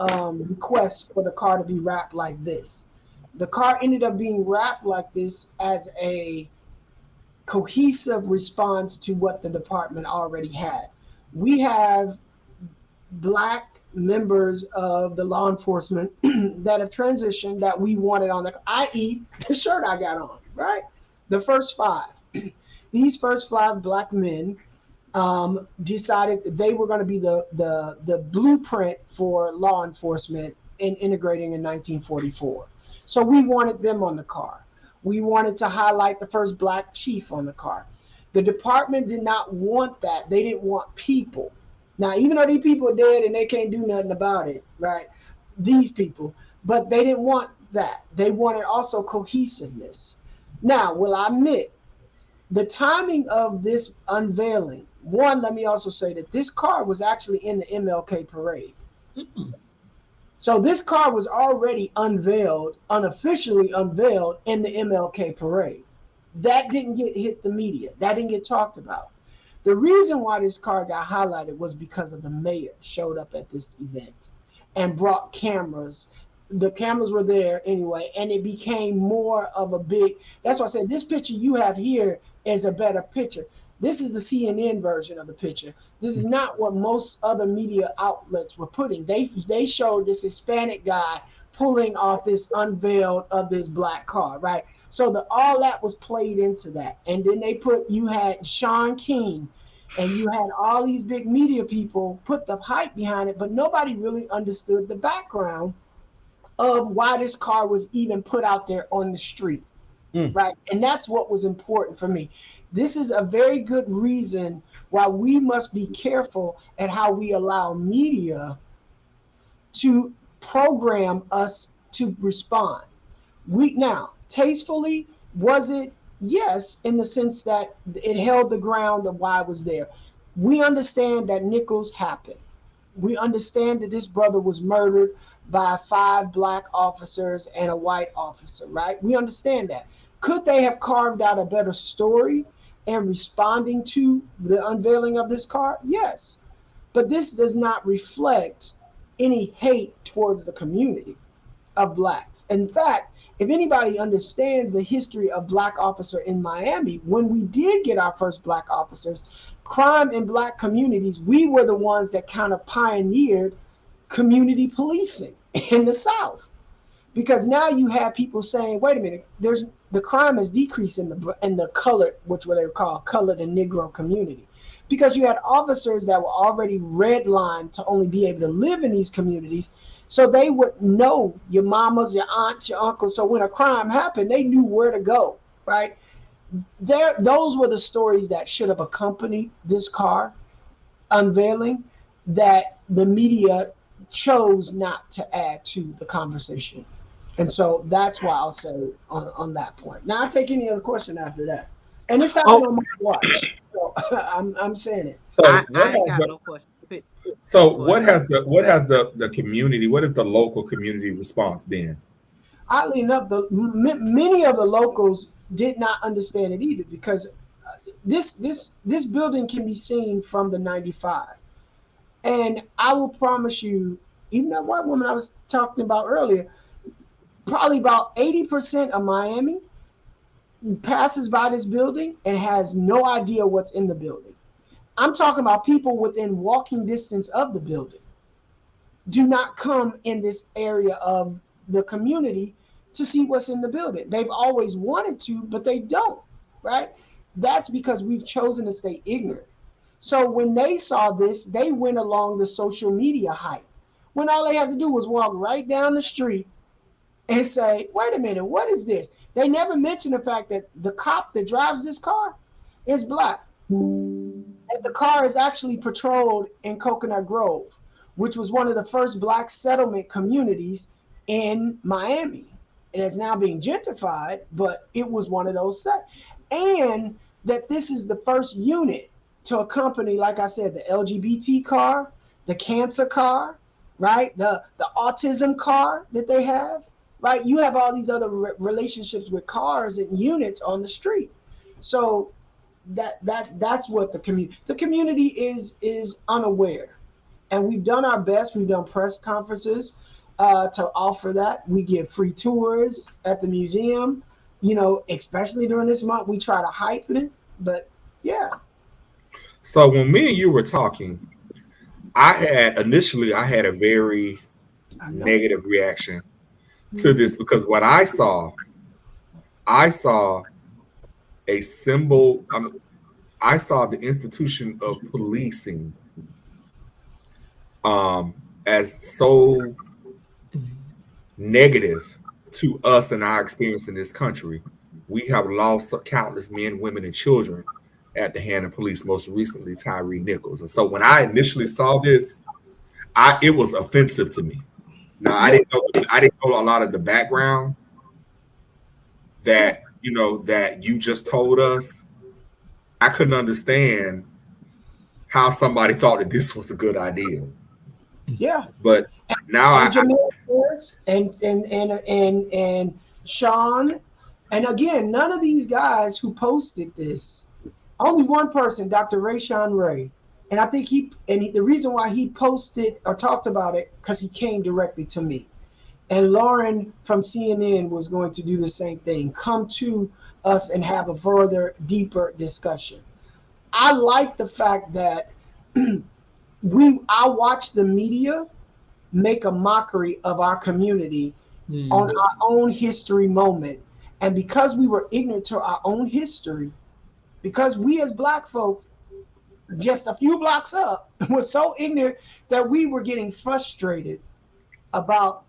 request for the car to be wrapped like this. The car ended up being wrapped like this as a cohesive response to what the department already had. We have black members of the law enforcement that have transitioned that we wanted on the, i.e. the shirt I got on, right? The first 5. These first 5 black men decided that they were going to be the blueprint for law enforcement in integrating in 1944. So we wanted them on the car. We wanted to highlight the first black chief on the car. The department did not want that. They didn't want people. Now, even though these people are dead and they can't do nothing about it, right? These people, but they didn't want that. They wanted also cohesiveness. Now, will I admit, the timing of this unveiling, one, let me also say that this car was actually in the MLK parade. So this car was already unveiled, unofficially unveiled in the MLK parade. That didn't hit the media. That didn't get talked about. The reason why this car got highlighted was because of the mayor showed up at this event and brought cameras. The cameras were there anyway, and it became more of a big, that's why I said this picture you have here is a better picture. This is the CNN version of the picture. This is not what most other media outlets were putting. They showed this Hispanic guy pulling off this unveiled of this black car, right? So all that was played into that. And then you had Sean King, and you had all these big media people put the hype behind it, but nobody really understood the background of why this car was even put out there on the street, right? And that's what was important for me. This is a very good reason why we must be careful at how we allow media to program us to respond. Now, tastefully, was it? Yes, in the sense that it held the ground of why it was there. We understand that Nichols happened. We understand that this brother was murdered by 5 black officers and a white officer, right? We understand that. Could they have carved out a better story and responding to the unveiling of this car? Yes. But this does not reflect any hate towards the community of blacks. In fact, if anybody understands the history of black officer in Miami, when we did get our first black officers, crime in black communities, we were the ones that kind of pioneered community policing in the South. Because now you have people saying, wait a minute, the crime has decreased in the colored, which what they call colored and Negro community. Because you had officers that were already redlined to only be able to live in these communities. So they would know your mamas, your aunts, your uncles. So when a crime happened, they knew where to go, right? Those were the stories that should have accompanied this car unveiling that the media chose not to add to the conversation. And so that's why I'll say on that point. Now I'll take any other question after that. And this happened on my watch. So I'm saying it. So I ain't got no question. So what has the community, what is the local community response been? Oddly enough, many of the locals did not understand it either, because this building can be seen from the 95. And I will promise you, even that white woman I was talking about earlier, probably about 80% of Miami passes by this building and has no idea what's in the building. I'm talking about people within walking distance of the building do not come in this area of the community to see what's in the building. They've always wanted to, but they don't, right? That's because we've chosen to stay ignorant. So when they saw this, they went along the social media hype, when all they had to do was walk right down the street and say, wait a minute, what is this? They never mentioned the fact that the cop that drives this car is black. That the car is actually patrolled in Coconut Grove, which was one of the first black settlement communities in Miami. It is now being gentrified, but it was one of those set. And that this is the first unit to accompany, like I said, the LGBT car, the cancer car, right? The autism car that they have, right? You have all these other relationships with cars and units on the street. So that's what the community is unaware. And we've done our best. We've done press conferences to offer that. We give free tours at the museum, you know, especially during this month. We try to hype it, but yeah. So when me and you were talking, I had a very negative reaction to this, because what I saw a symbol. I saw the institution of policing as so negative to us and our experience in this country. We have lost countless men, women, and children at the hand of police, most recently Tyre Nichols. And so when I initially saw this, it was offensive to me. Now I didn't know a lot of the background that you just told us. I couldn't understand how somebody thought that this was a good idea. Yeah. But now and Sean, and again, none of these guys who posted this, only one person, Dr. Rayshawn Ray, and I think the reason why he posted or talked about it, because he came directly to me. And Lauren from CNN was going to do the same thing, come to us and have a further, deeper discussion. I like the fact that I watch the media make a mockery of our community on our own history moment. And because we were ignorant to our own history, because we as Black folks, just a few blocks up, were so ignorant that we were getting frustrated about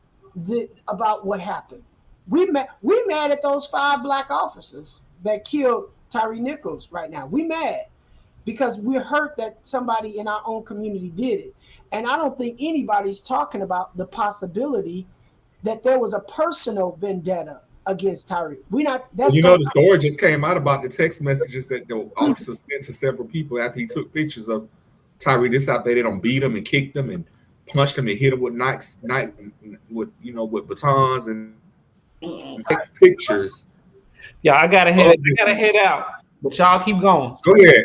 what happened. We mad at those 5 Black officers that killed Tyre Nichols right now. We mad because we're hurt that somebody in our own community did it. And I don't think anybody's talking about the possibility that there was a personal vendetta against Tyre. The story just came out about the text messages that the officer sent to several people after he took pictures of Tyre. This out there, they don't beat him and kicked him and punched him and hit him with with batons and text pictures. Yeah, I gotta head out, but y'all keep going. Go ahead.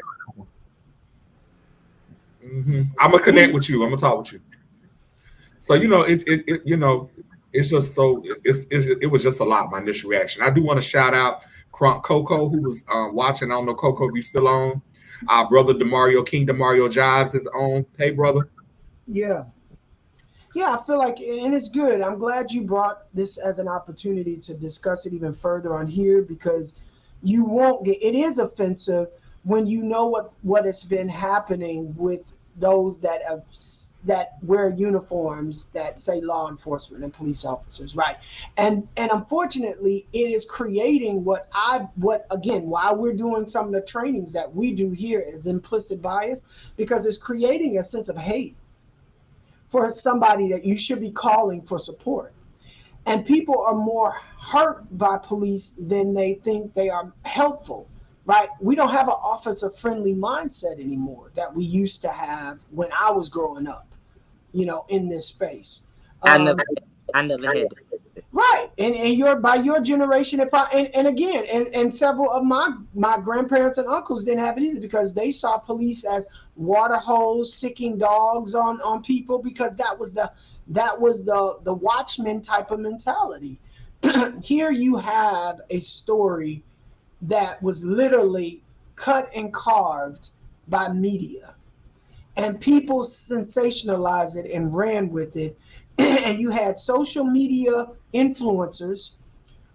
I'm gonna connect with you. I'm gonna talk with you. So it was just a lot. My initial reaction. I do want to shout out Coco, who was watching. I don't know, Coco, if you still on. Our brother King Demario Jobs is on. Hey, brother. Yeah, I feel like, and it's good. I'm glad you brought this as an opportunity to discuss it even further on here, because you won't get. It is offensive when you know what has been happening with those that wear uniforms that say law enforcement and police officers, right? And unfortunately, it is creating while we're doing some of the trainings that we do here is implicit bias, because it's creating a sense of hate for somebody that you should be calling for support. And people are more hurt by police than they think they are helpful. Right? We don't have an officer-friendly mindset anymore that we used to have when I was growing up, in this space. I never had that. Right, and by your generation, and again, and several of my grandparents and uncles didn't have it either, because they saw police as water holes, sicking dogs on people, because that was That was the Watchmen type of mentality. Here you have a story that was literally cut and carved by media, and people sensationalized it and ran with it. And you had social media influencers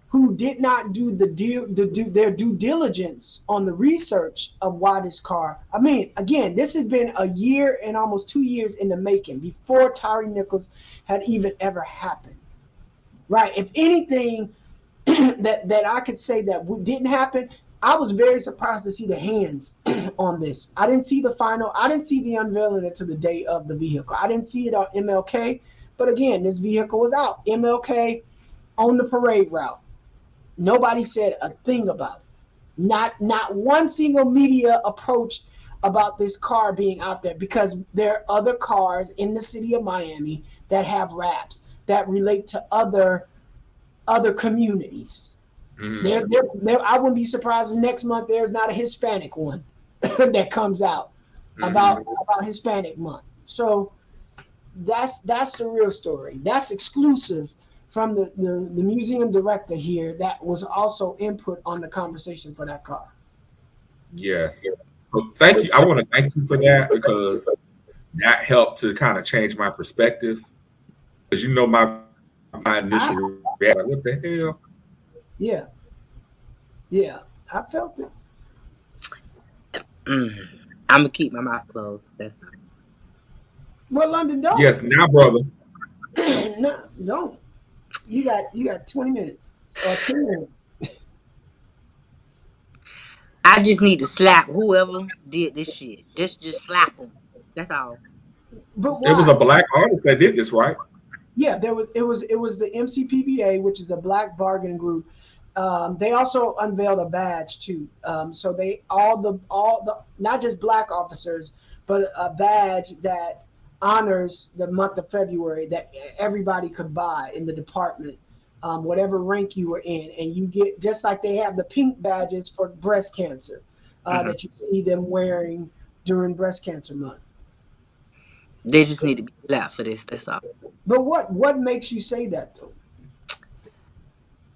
who did not do their due diligence on the research of why this car. I mean, again, this has been a year and almost 2 years in the making before Tyre Nichols had even ever happened. Right? If anything that I could say that didn't happen, I was very surprised to see the hands on this. I didn't see the unveiling until the day of the vehicle. I didn't see it on MLK, but again, this vehicle was out. MLK on the parade route. Nobody said a thing about it. Not one single media approached about this car being out there, because there are other cars in the city of Miami that have wraps that relate to other communities. Mm-hmm. I wouldn't be surprised if next month there's not a Hispanic one that comes out about Hispanic month. So that's the real story. That's exclusive from the museum director here that was also input on the conversation for that car. Yes. So thank you. I want to thank you for that, because that helped to kind of change my perspective. Because my initial reaction, what the hell? Yeah, I felt it. I'm gonna keep my mouth closed. That's not. Well, London, don't. Yes, now, brother. No, don't. You got 20 minutes or 10 minutes. I just need to slap whoever did this shit. Just slap them. That's all. But it was a black artist that did this, right? Yeah, it was the MCPBA, which is a black bargaining group. They also unveiled a badge too. So they all the not just black officers, but a badge that honors the month of February that everybody could buy in the department, whatever rank you were in, and you get, just like they have the pink badges for breast cancer that you see them wearing during breast cancer month. They just need to be slapped for this. That's all. But what makes you say that though?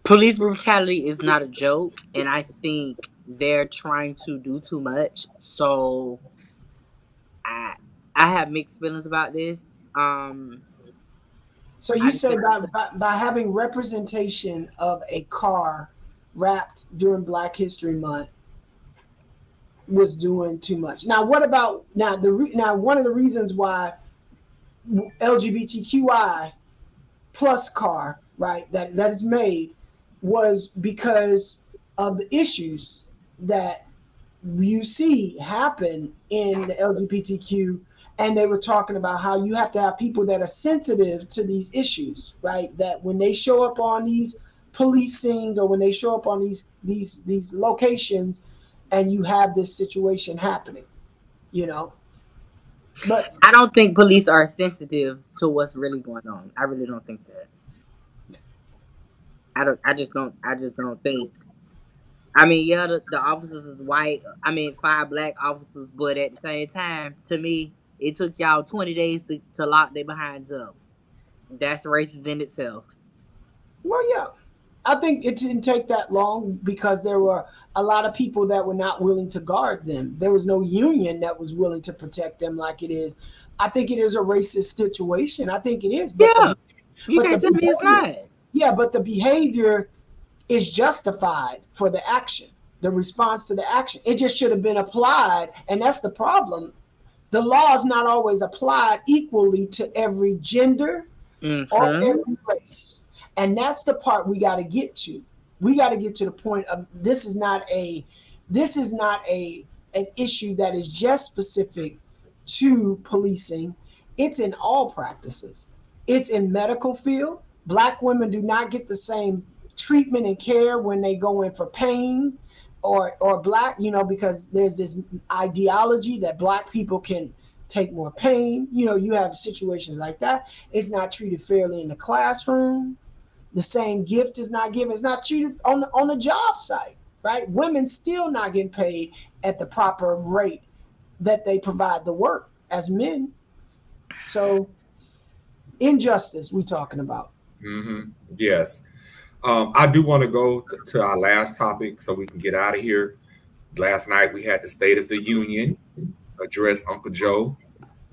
Police brutality is not a joke, and I think they're trying to do too much. So I have mixed feelings about this. So you say by having representation of a car wrapped during Black History Month was doing too much. Now, what about now one of the reasons why LGBTQI plus car, right, that is made was because of the issues that you see happen in the LGBTQ, and they were talking about how you have to have people that are sensitive to these issues, right? That when they show up on these police scenes or when they show up on these locations, and you have this situation happening, But I don't think police are sensitive to what's really going on. I really don't think that. I just don't think. I mean, yeah, the officers is white. 5 black officers, but at the same time, to me, it took y'all 20 days to lock their behinds up. That's racist in itself. Well, yeah. I think it didn't take that long because there were a lot of people that were not willing to guard them. There was no union that was willing to protect them like it is. I think it is a racist situation. I think it is. But yeah. You can't tell me it's not. Yeah, but the behavior is justified for the action, the response to the action. It just should have been applied, and that's the problem. The law is not always applied equally to every gender or every race. And that's the part we got to get to. We got to get to the point of this is not an issue that is just specific to policing. It's in all practices. It's in medical field. Black women do not get the same treatment and care when they go in for pain or black, because there's this ideology that black people can take more pain. You have situations like that. It's not treated fairly in the classroom. The same gift is not given. It's not treated on the job site, right? Women still not getting paid at the proper rate that they provide the work as men. So Injustice we talking about. Yes. I do want to go to our last topic so we can get out of here. Last night we had the State of the Union address. Uncle Joe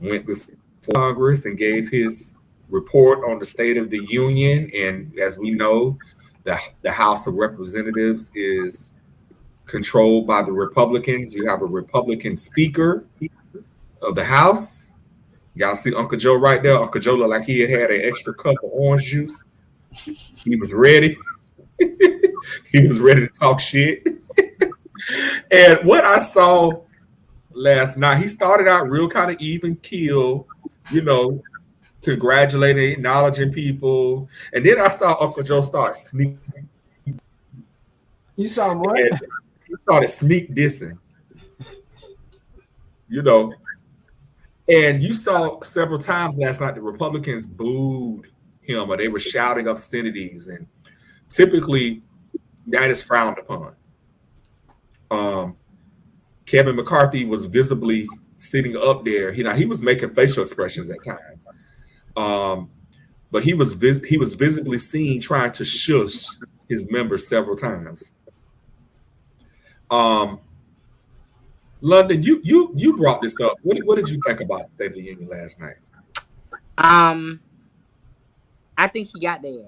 went before Congress and gave his report on the State of the Union. And as we know, the House of Representatives is controlled by the Republicans. You have a Republican Speaker of the House. Y'all see Uncle Joe right there? Uncle Joe looked like he had an extra cup of orange juice. He was ready. He was ready to talk shit. And what I saw last night, he started out real kind of even keel, congratulating, acknowledging people. And then I saw Uncle Joe start sneak. You saw him what? He started sneak dissing. And you saw several times last night the Republicans booed him or they were shouting obscenities. And typically that is frowned upon. Kevin McCarthy was visibly sitting up there. He was making facial expressions at times. But he was visibly seen trying to shush his members several times. London, you brought this up. What did you think about the State of the Union last night? I think he got there.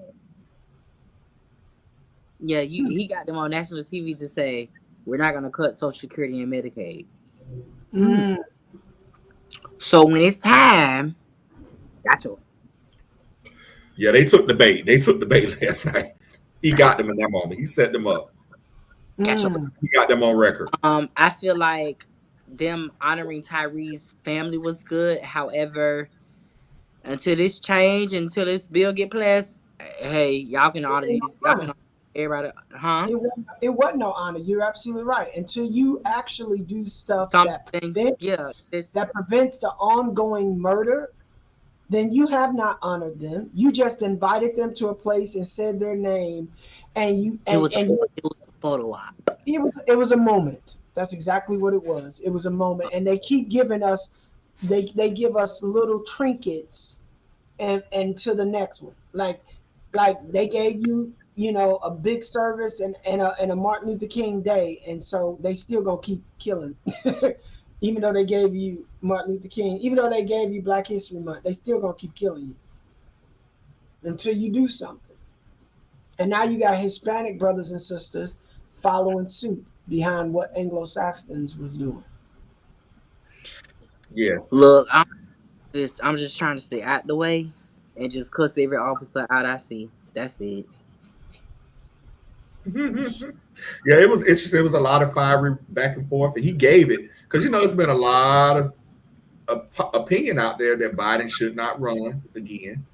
Yeah, he got them on national TV to say we're not gonna cut Social Security and Medicaid. So when it's time, gotcha. Yeah, they took the bait. They took the bait last night. He got them in that moment. He set them up. Gotcha. He got them on record. I feel like them honoring Tyree's family was good. However, until this change, until this bill get passed, hey, y'all can honor these. Y'all can honor everybody, huh? It wasn't no honor. You're absolutely right. Until you actually do stuff that prevents the ongoing murder, then you have not honored them. You just invited them to a place and said their name, and it was a photo op. It was a moment. That's exactly what it was. It was a moment, and they keep giving us, they give us little trinkets, and to the next one, like they gave you, a big service and a Martin Luther King Day, and so they still gonna keep killing, even though they gave you Martin Luther King, even though they gave you Black History Month, they still gonna keep killing you until you do something. And now you got Hispanic brothers and sisters following suit behind what Anglo-Saxons was doing. Yes. Look, I'm just trying to stay out the way and just cuss every officer out I see. That's it. Yeah, it was interesting. It was a lot of fiery back and forth, and he gave it because it's been a lot of opinion out there that Biden should not run again.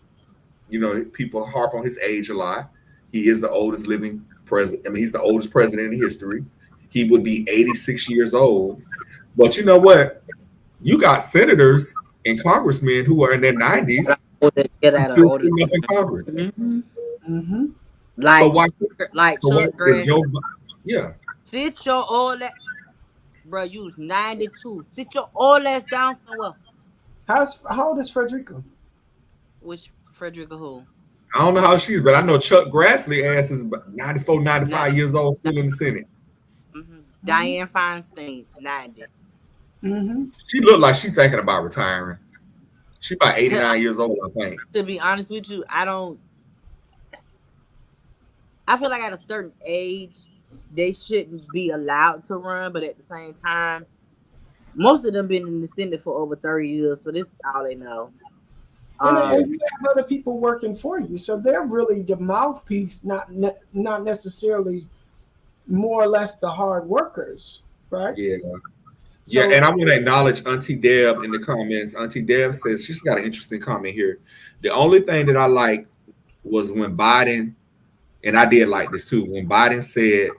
People harp on his age a lot. He is the oldest living president. I mean, he's the oldest president in history. He would be 86 years old. But you know what? You got senators and congressmen who are in their 90s still in Congress. Mm-hmm. Mm-hmm. Yeah. Sit your old ass, bro. You was 92. Sit your old ass down somewhere. How old is Frederica? Which Frederica who? I don't know how she's, but I know Chuck Grassley ass is 94, 95 years old, still in the Senate. Mm-hmm. Dianne Feinstein, 90. Mm-hmm. She looked like she's thinking about retiring. She about 89 years old, I think. To be honest with you, I feel like at a certain age, they shouldn't be allowed to run, but at the same time, most of them been in the Senate for over 30 years, so this is all they know. And you have other people working for you, so they're really the mouthpiece, not necessarily more or less the hard workers, right? Yeah. So, yeah, and I want to acknowledge Auntie Deb in the comments. Auntie Deb says she's got an interesting comment here. The only thing that I like was when Biden, and I did like this too, when Biden said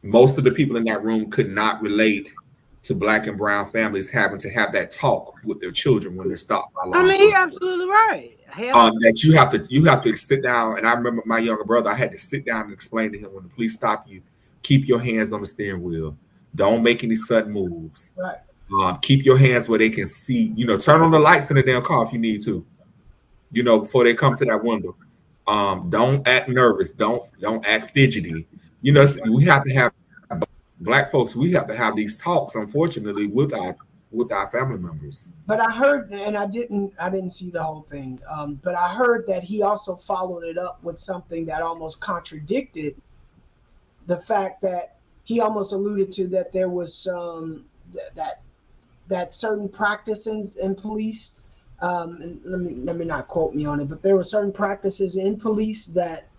most of the people in that room could not relate to Black and brown families having to have that talk with their children when they're stopped by law. I mean, he's absolutely right. That you have to sit down. And I remember my younger brother, I had to sit down and explain to him, when the police stop you, keep your hands on the steering wheel. Don't make any sudden moves. Right. Keep your hands where they can see. Turn on the lights in the damn car if you need to. you know, before they come to that window. Don't act nervous. Don't act fidgety. You know, we have to have black folks. We have to have these talks, unfortunately, with our family members. But I heard, and I didn't see the whole thing. But I heard that he also followed it up with something that almost contradicted the fact that he almost alluded to that there was some that certain practices in police. And let me not quote me on it, but there were certain practices in police that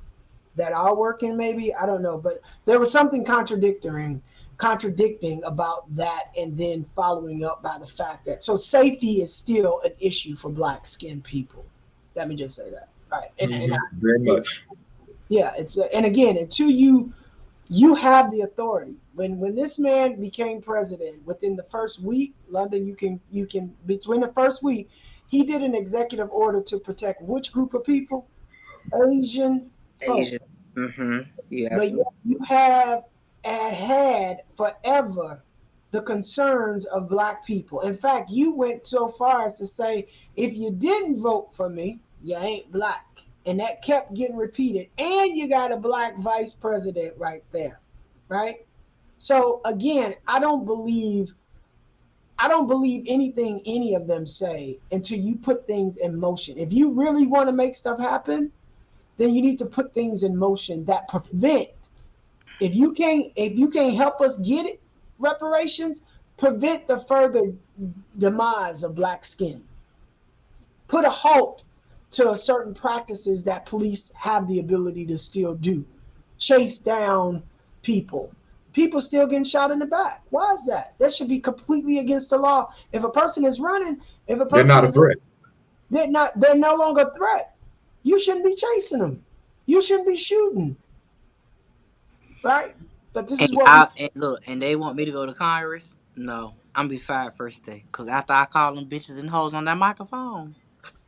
are working. Maybe, I don't know, but there was something contradicting about that, and then following up by the fact that so safety is still an issue for black skinned people. Let me just say that, right? Very much. Yeah, it's and again, until you have the authority. When this man became president, within the first week, London, you can between the first week, he did an executive order to protect which group of people? Asian folks. Asian. Mm-hmm. Yeah, But absolutely. you have had forever the concerns of black people. In fact, you went so far as to say, if you didn't vote for me, you ain't black. And that kept getting repeated. And you got a black vice president right there, right? So again, I don't believe anything any of them say until you put things in motion. If you really want to make stuff happen, then you need to put things in motion that prevent. If you can't help us get it, reparations, prevent the further demise of black skin. Put a halt to certain practices that police have the ability to still do. Chase down people. People still getting shot in the back. Why is that? That should be completely against the law. If a person is running, if a person They're not a threat. they're no longer a threat. You shouldn't be chasing them. You shouldn't be shooting. Right? But this is what And look, and they want me to go to Congress? No, I'm gonna be fired first day. Cause after I call them bitches and hoes on that microphone.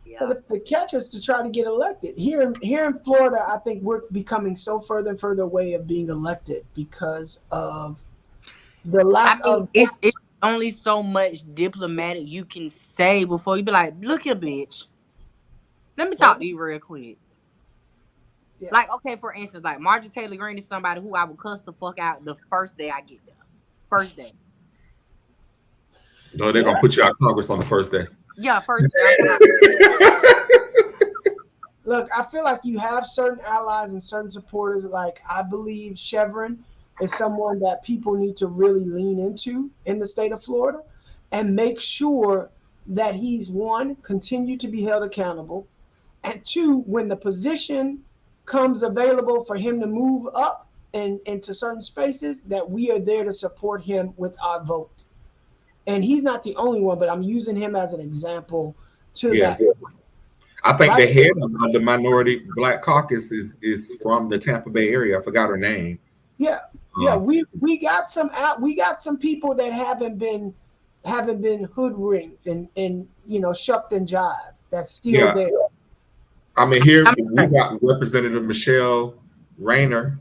Yeah. the catch is to try to get elected. Here in Florida, I think we're becoming so further and further away of being elected because of the lack of. It's only so much diplomatic you can say before you be like, look here, bitch. Let me talk to you real quick. Yeah. Like, okay, for instance, like Marjorie Taylor Greene is somebody who I would cuss the fuck out the first day I get there. First day. No, they're gonna put you out of Congress on the first day. Yeah, first day. Look, I feel like you have certain allies and certain supporters. Like, I believe Chevron is someone that people need to really lean into in the state of Florida and make sure that he's, one, continue to be held accountable, and two, when the position comes available for him to move up and into certain spaces, that we are there to support him with our vote. And he's not the only one, but I'm using him as an example to Yes. that. I think the head of the minority black caucus is from the Tampa Bay area. I forgot her name. Yeah, we got some people that haven't been hoodwinked and shucked and jived. That's still there. I mean, here we got Representative Michelle Rayner,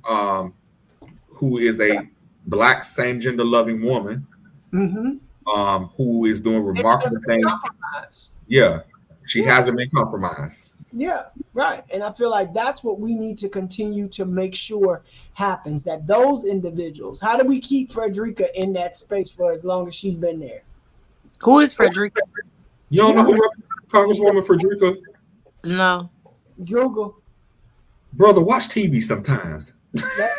who is a black same gender loving woman, who is doing remarkable things. Compromise. Yeah, she hasn't been compromised. Yeah, right. And I feel like that's what we need to continue to make sure happens, that those individuals, how do we keep Frederica in that space for as long as she's been there? Who is Frederica? You don't know who Congresswoman Frederica? No. Google. Brother, watch TV sometimes. That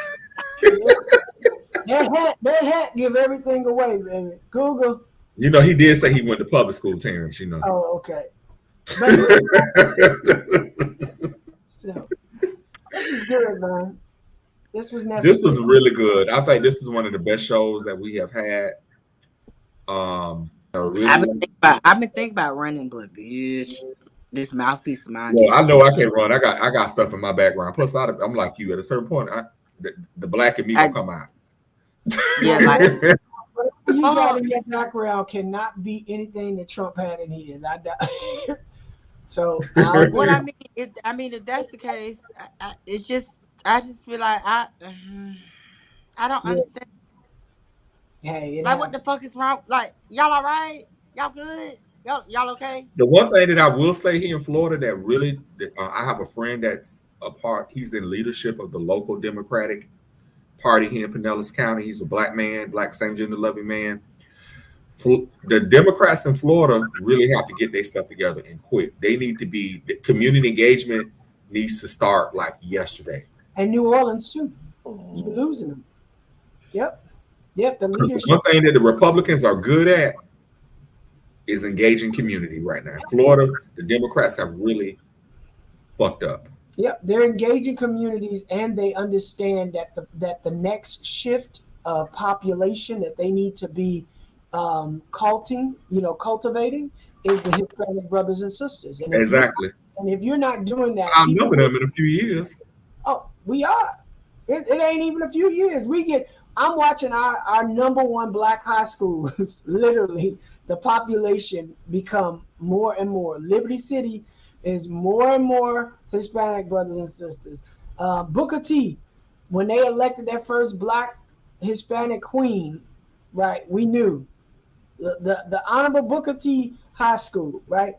hat give everything away, baby. Google. You know, he did say he went to public school, Terrence, you know. Oh, okay. So, this was good, man. This was necessary. This was really good. I think this is one of the best shows that we have had. Really, I've been thinking about running, but bitch, this mouthpiece of mine. Well, I know I can't run. I got stuff in my background. Plus, I'm like you. At a certain point, the black in me will come out. Yeah, like what you got in your background cannot be anything that Trump had in his. I doubt. So, what I mean, if that's the case, it's just I just feel like I don't understand. Hey, like, what the fuck is wrong? Like, y'all all right? Y'all good? Y'all okay? The one thing that I will say here in Florida that really, I have a friend that's a part. He's in leadership of the local Democratic Party here in Pinellas County. He's a black man, black same gender loving man. The Democrats in Florida really have to get their stuff together and quick. They need to be the community engagement needs to start like yesterday. And New Orleans too. You're losing them. Yep. The 'Cause leadership. the one thing that the Republicans are good at is engaging community right now. Florida, the Democrats have really fucked up. Yep, they're engaging communities, and they understand that the next shift of population that they need to be cultivating is the Hispanic brothers and sisters. And Exactly. if you're not doing that, I'll remember them in a few years. Oh, we are. It ain't even a few years. I'm watching our number one black high schools, literally, the population become more and more. Liberty City is more and more Hispanic brothers and sisters. Booker T, when they elected their first black Hispanic queen, right, we knew. The Honorable Booker T High School, right?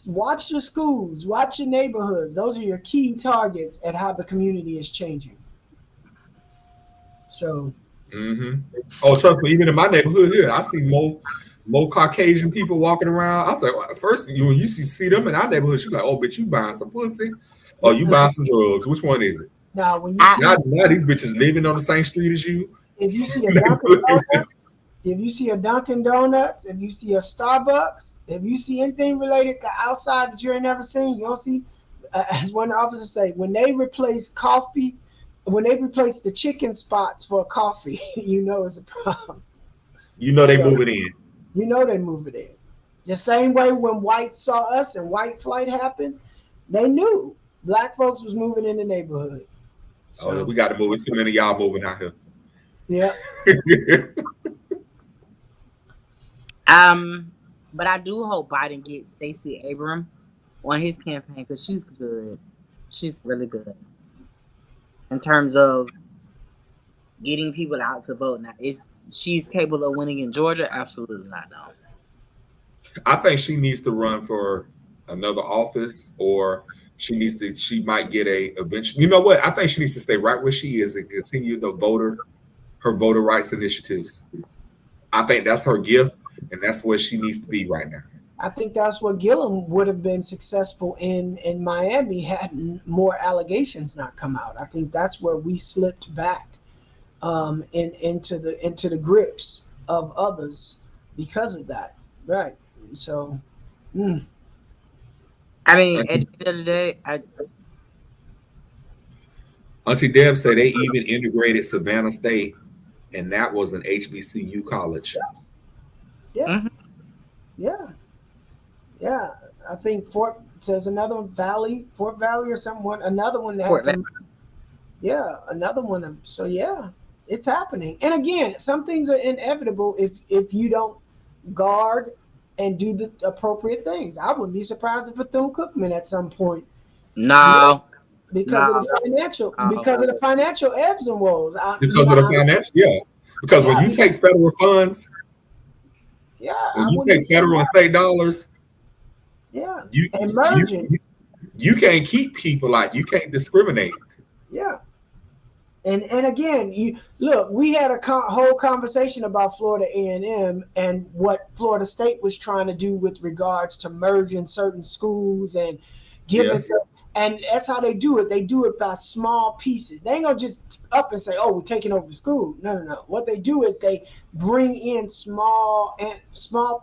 Watch your schools, watch your neighborhoods. Those are your key targets at how the community is changing. So. Oh, trust me, even in my neighborhood here, I see more Caucasian people walking around. I was like, well, first, when you see them in our neighborhood, she's like, oh, bitch, you buying some pussy? Or you buying some drugs? Which one is it? Now, when now these bitches living on the same street as you. If you see a Dunkin' Donuts, if you see a Dunkin' Donuts, if you see a Starbucks, if you see anything related to outside that you ain't never seen, you don't see, as one officer say, when they replace the chicken spots for coffee, you know it's a problem. You know they move it in. You know they move it in. The same way when whites saw us and white flight happened, they knew black folks was moving in the neighborhood. So, we got to move. It's too many of y'all moving out here. Yeah. But I do hope Biden gets Stacey Abrams on his campaign because she's good. She's really good in terms of getting people out to vote. Now, is she's capable of winning in Georgia? Absolutely not. No. I think she needs to run for another office, or she might get a eventually. You know what? I think she needs to stay right where she is and continue her voter rights initiatives. I think that's her gift, and that's where she needs to be right now. I think that's what Gillum would have been successful in Miami had more allegations not come out. I think that's where we slipped back into the grips of others because of that. Right. So, I mean, at the end of the day, Auntie Deb said they even integrated Savannah State, and that was an HBCU college. Yeah. Mhm. Yeah. I think there's another one, Fort Valley or someone, another one. Another one. So yeah, it's happening. And again, some things are inevitable if you don't guard and do the appropriate things. I wouldn't be surprised if Bethune-Cookman at some point. No. Because of the financial ebbs and woes. Because when you take federal funds, when you take federal and state dollars, you can't keep people like you can't discriminate. Yeah. And again, we had a whole conversation about Florida A&M and what Florida State was trying to do with regards to merging certain schools and giving and that's how they do it. They do it by small pieces. They ain't gonna just up and say, "Oh, we're taking over the school." No. What they do is they bring in small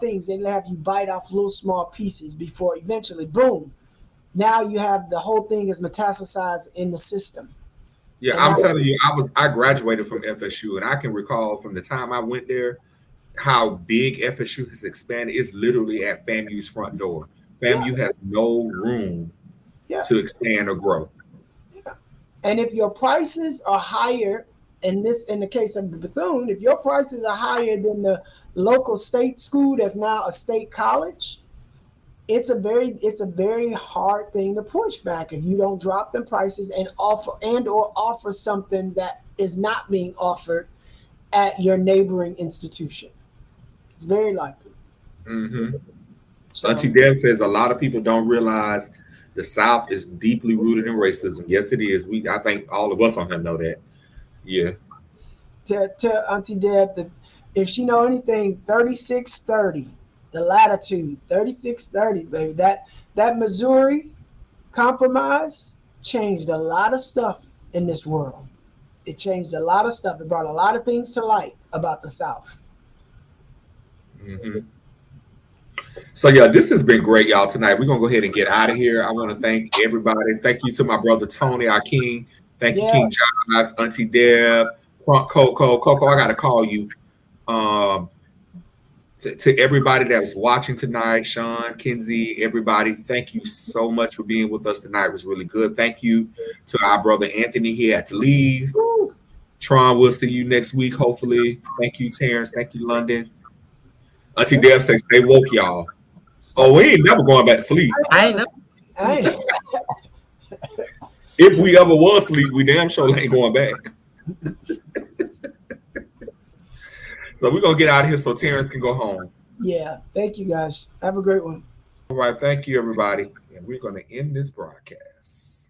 things. They have you bite off little small pieces before eventually, boom. Now you have the whole thing is metastasized in the system. Yeah, I'm telling you, I graduated from FSU, and I can recall from the time I went there how big FSU has expanded. It's literally at FAMU's front door. FAMU has no room to expand or grow. Yeah. And if your prices are higher, in the case of Bethune, if your prices are higher than the local state school that's now a state college, it's a very hard thing to push back if you don't drop the prices and offer something that is not being offered at your neighboring institution. It's very likely. Mm-hmm. So, Auntie Deb says a lot of people don't realize the South is deeply rooted in racism. Yes, it is. I think all of us on here know that. Yeah. to Auntie Deb that if she know anything, 3630, the latitude, 3630, baby. That Missouri Compromise changed a lot of stuff in this world. It changed a lot of stuff. It brought a lot of things to light about the South. Mm-hmm. So yeah, this has been great, y'all. Tonight we're gonna go ahead and get out of here. I want to thank everybody. Thank you to my brother Tony, our king. Thank you, King John, Auntie Deb, Coco. I gotta call you. To everybody that was watching tonight, Sean, Kenzie, everybody, thank you so much for being with us tonight. It was really good. Thank you to our brother Anthony. He had to leave. Tron, we'll see you next week, hopefully. Thank you, Terrence. Thank you, London. Auntie Deb says, stay woke, y'all. Oh, we ain't never going back to sleep. I ain't know. If we ever was asleep, we damn sure ain't going back. So we're going to get out of here so Terrence can go home. Yeah. Thank you, guys. Have a great one. All right. Thank you, everybody. And we're going to end this broadcast.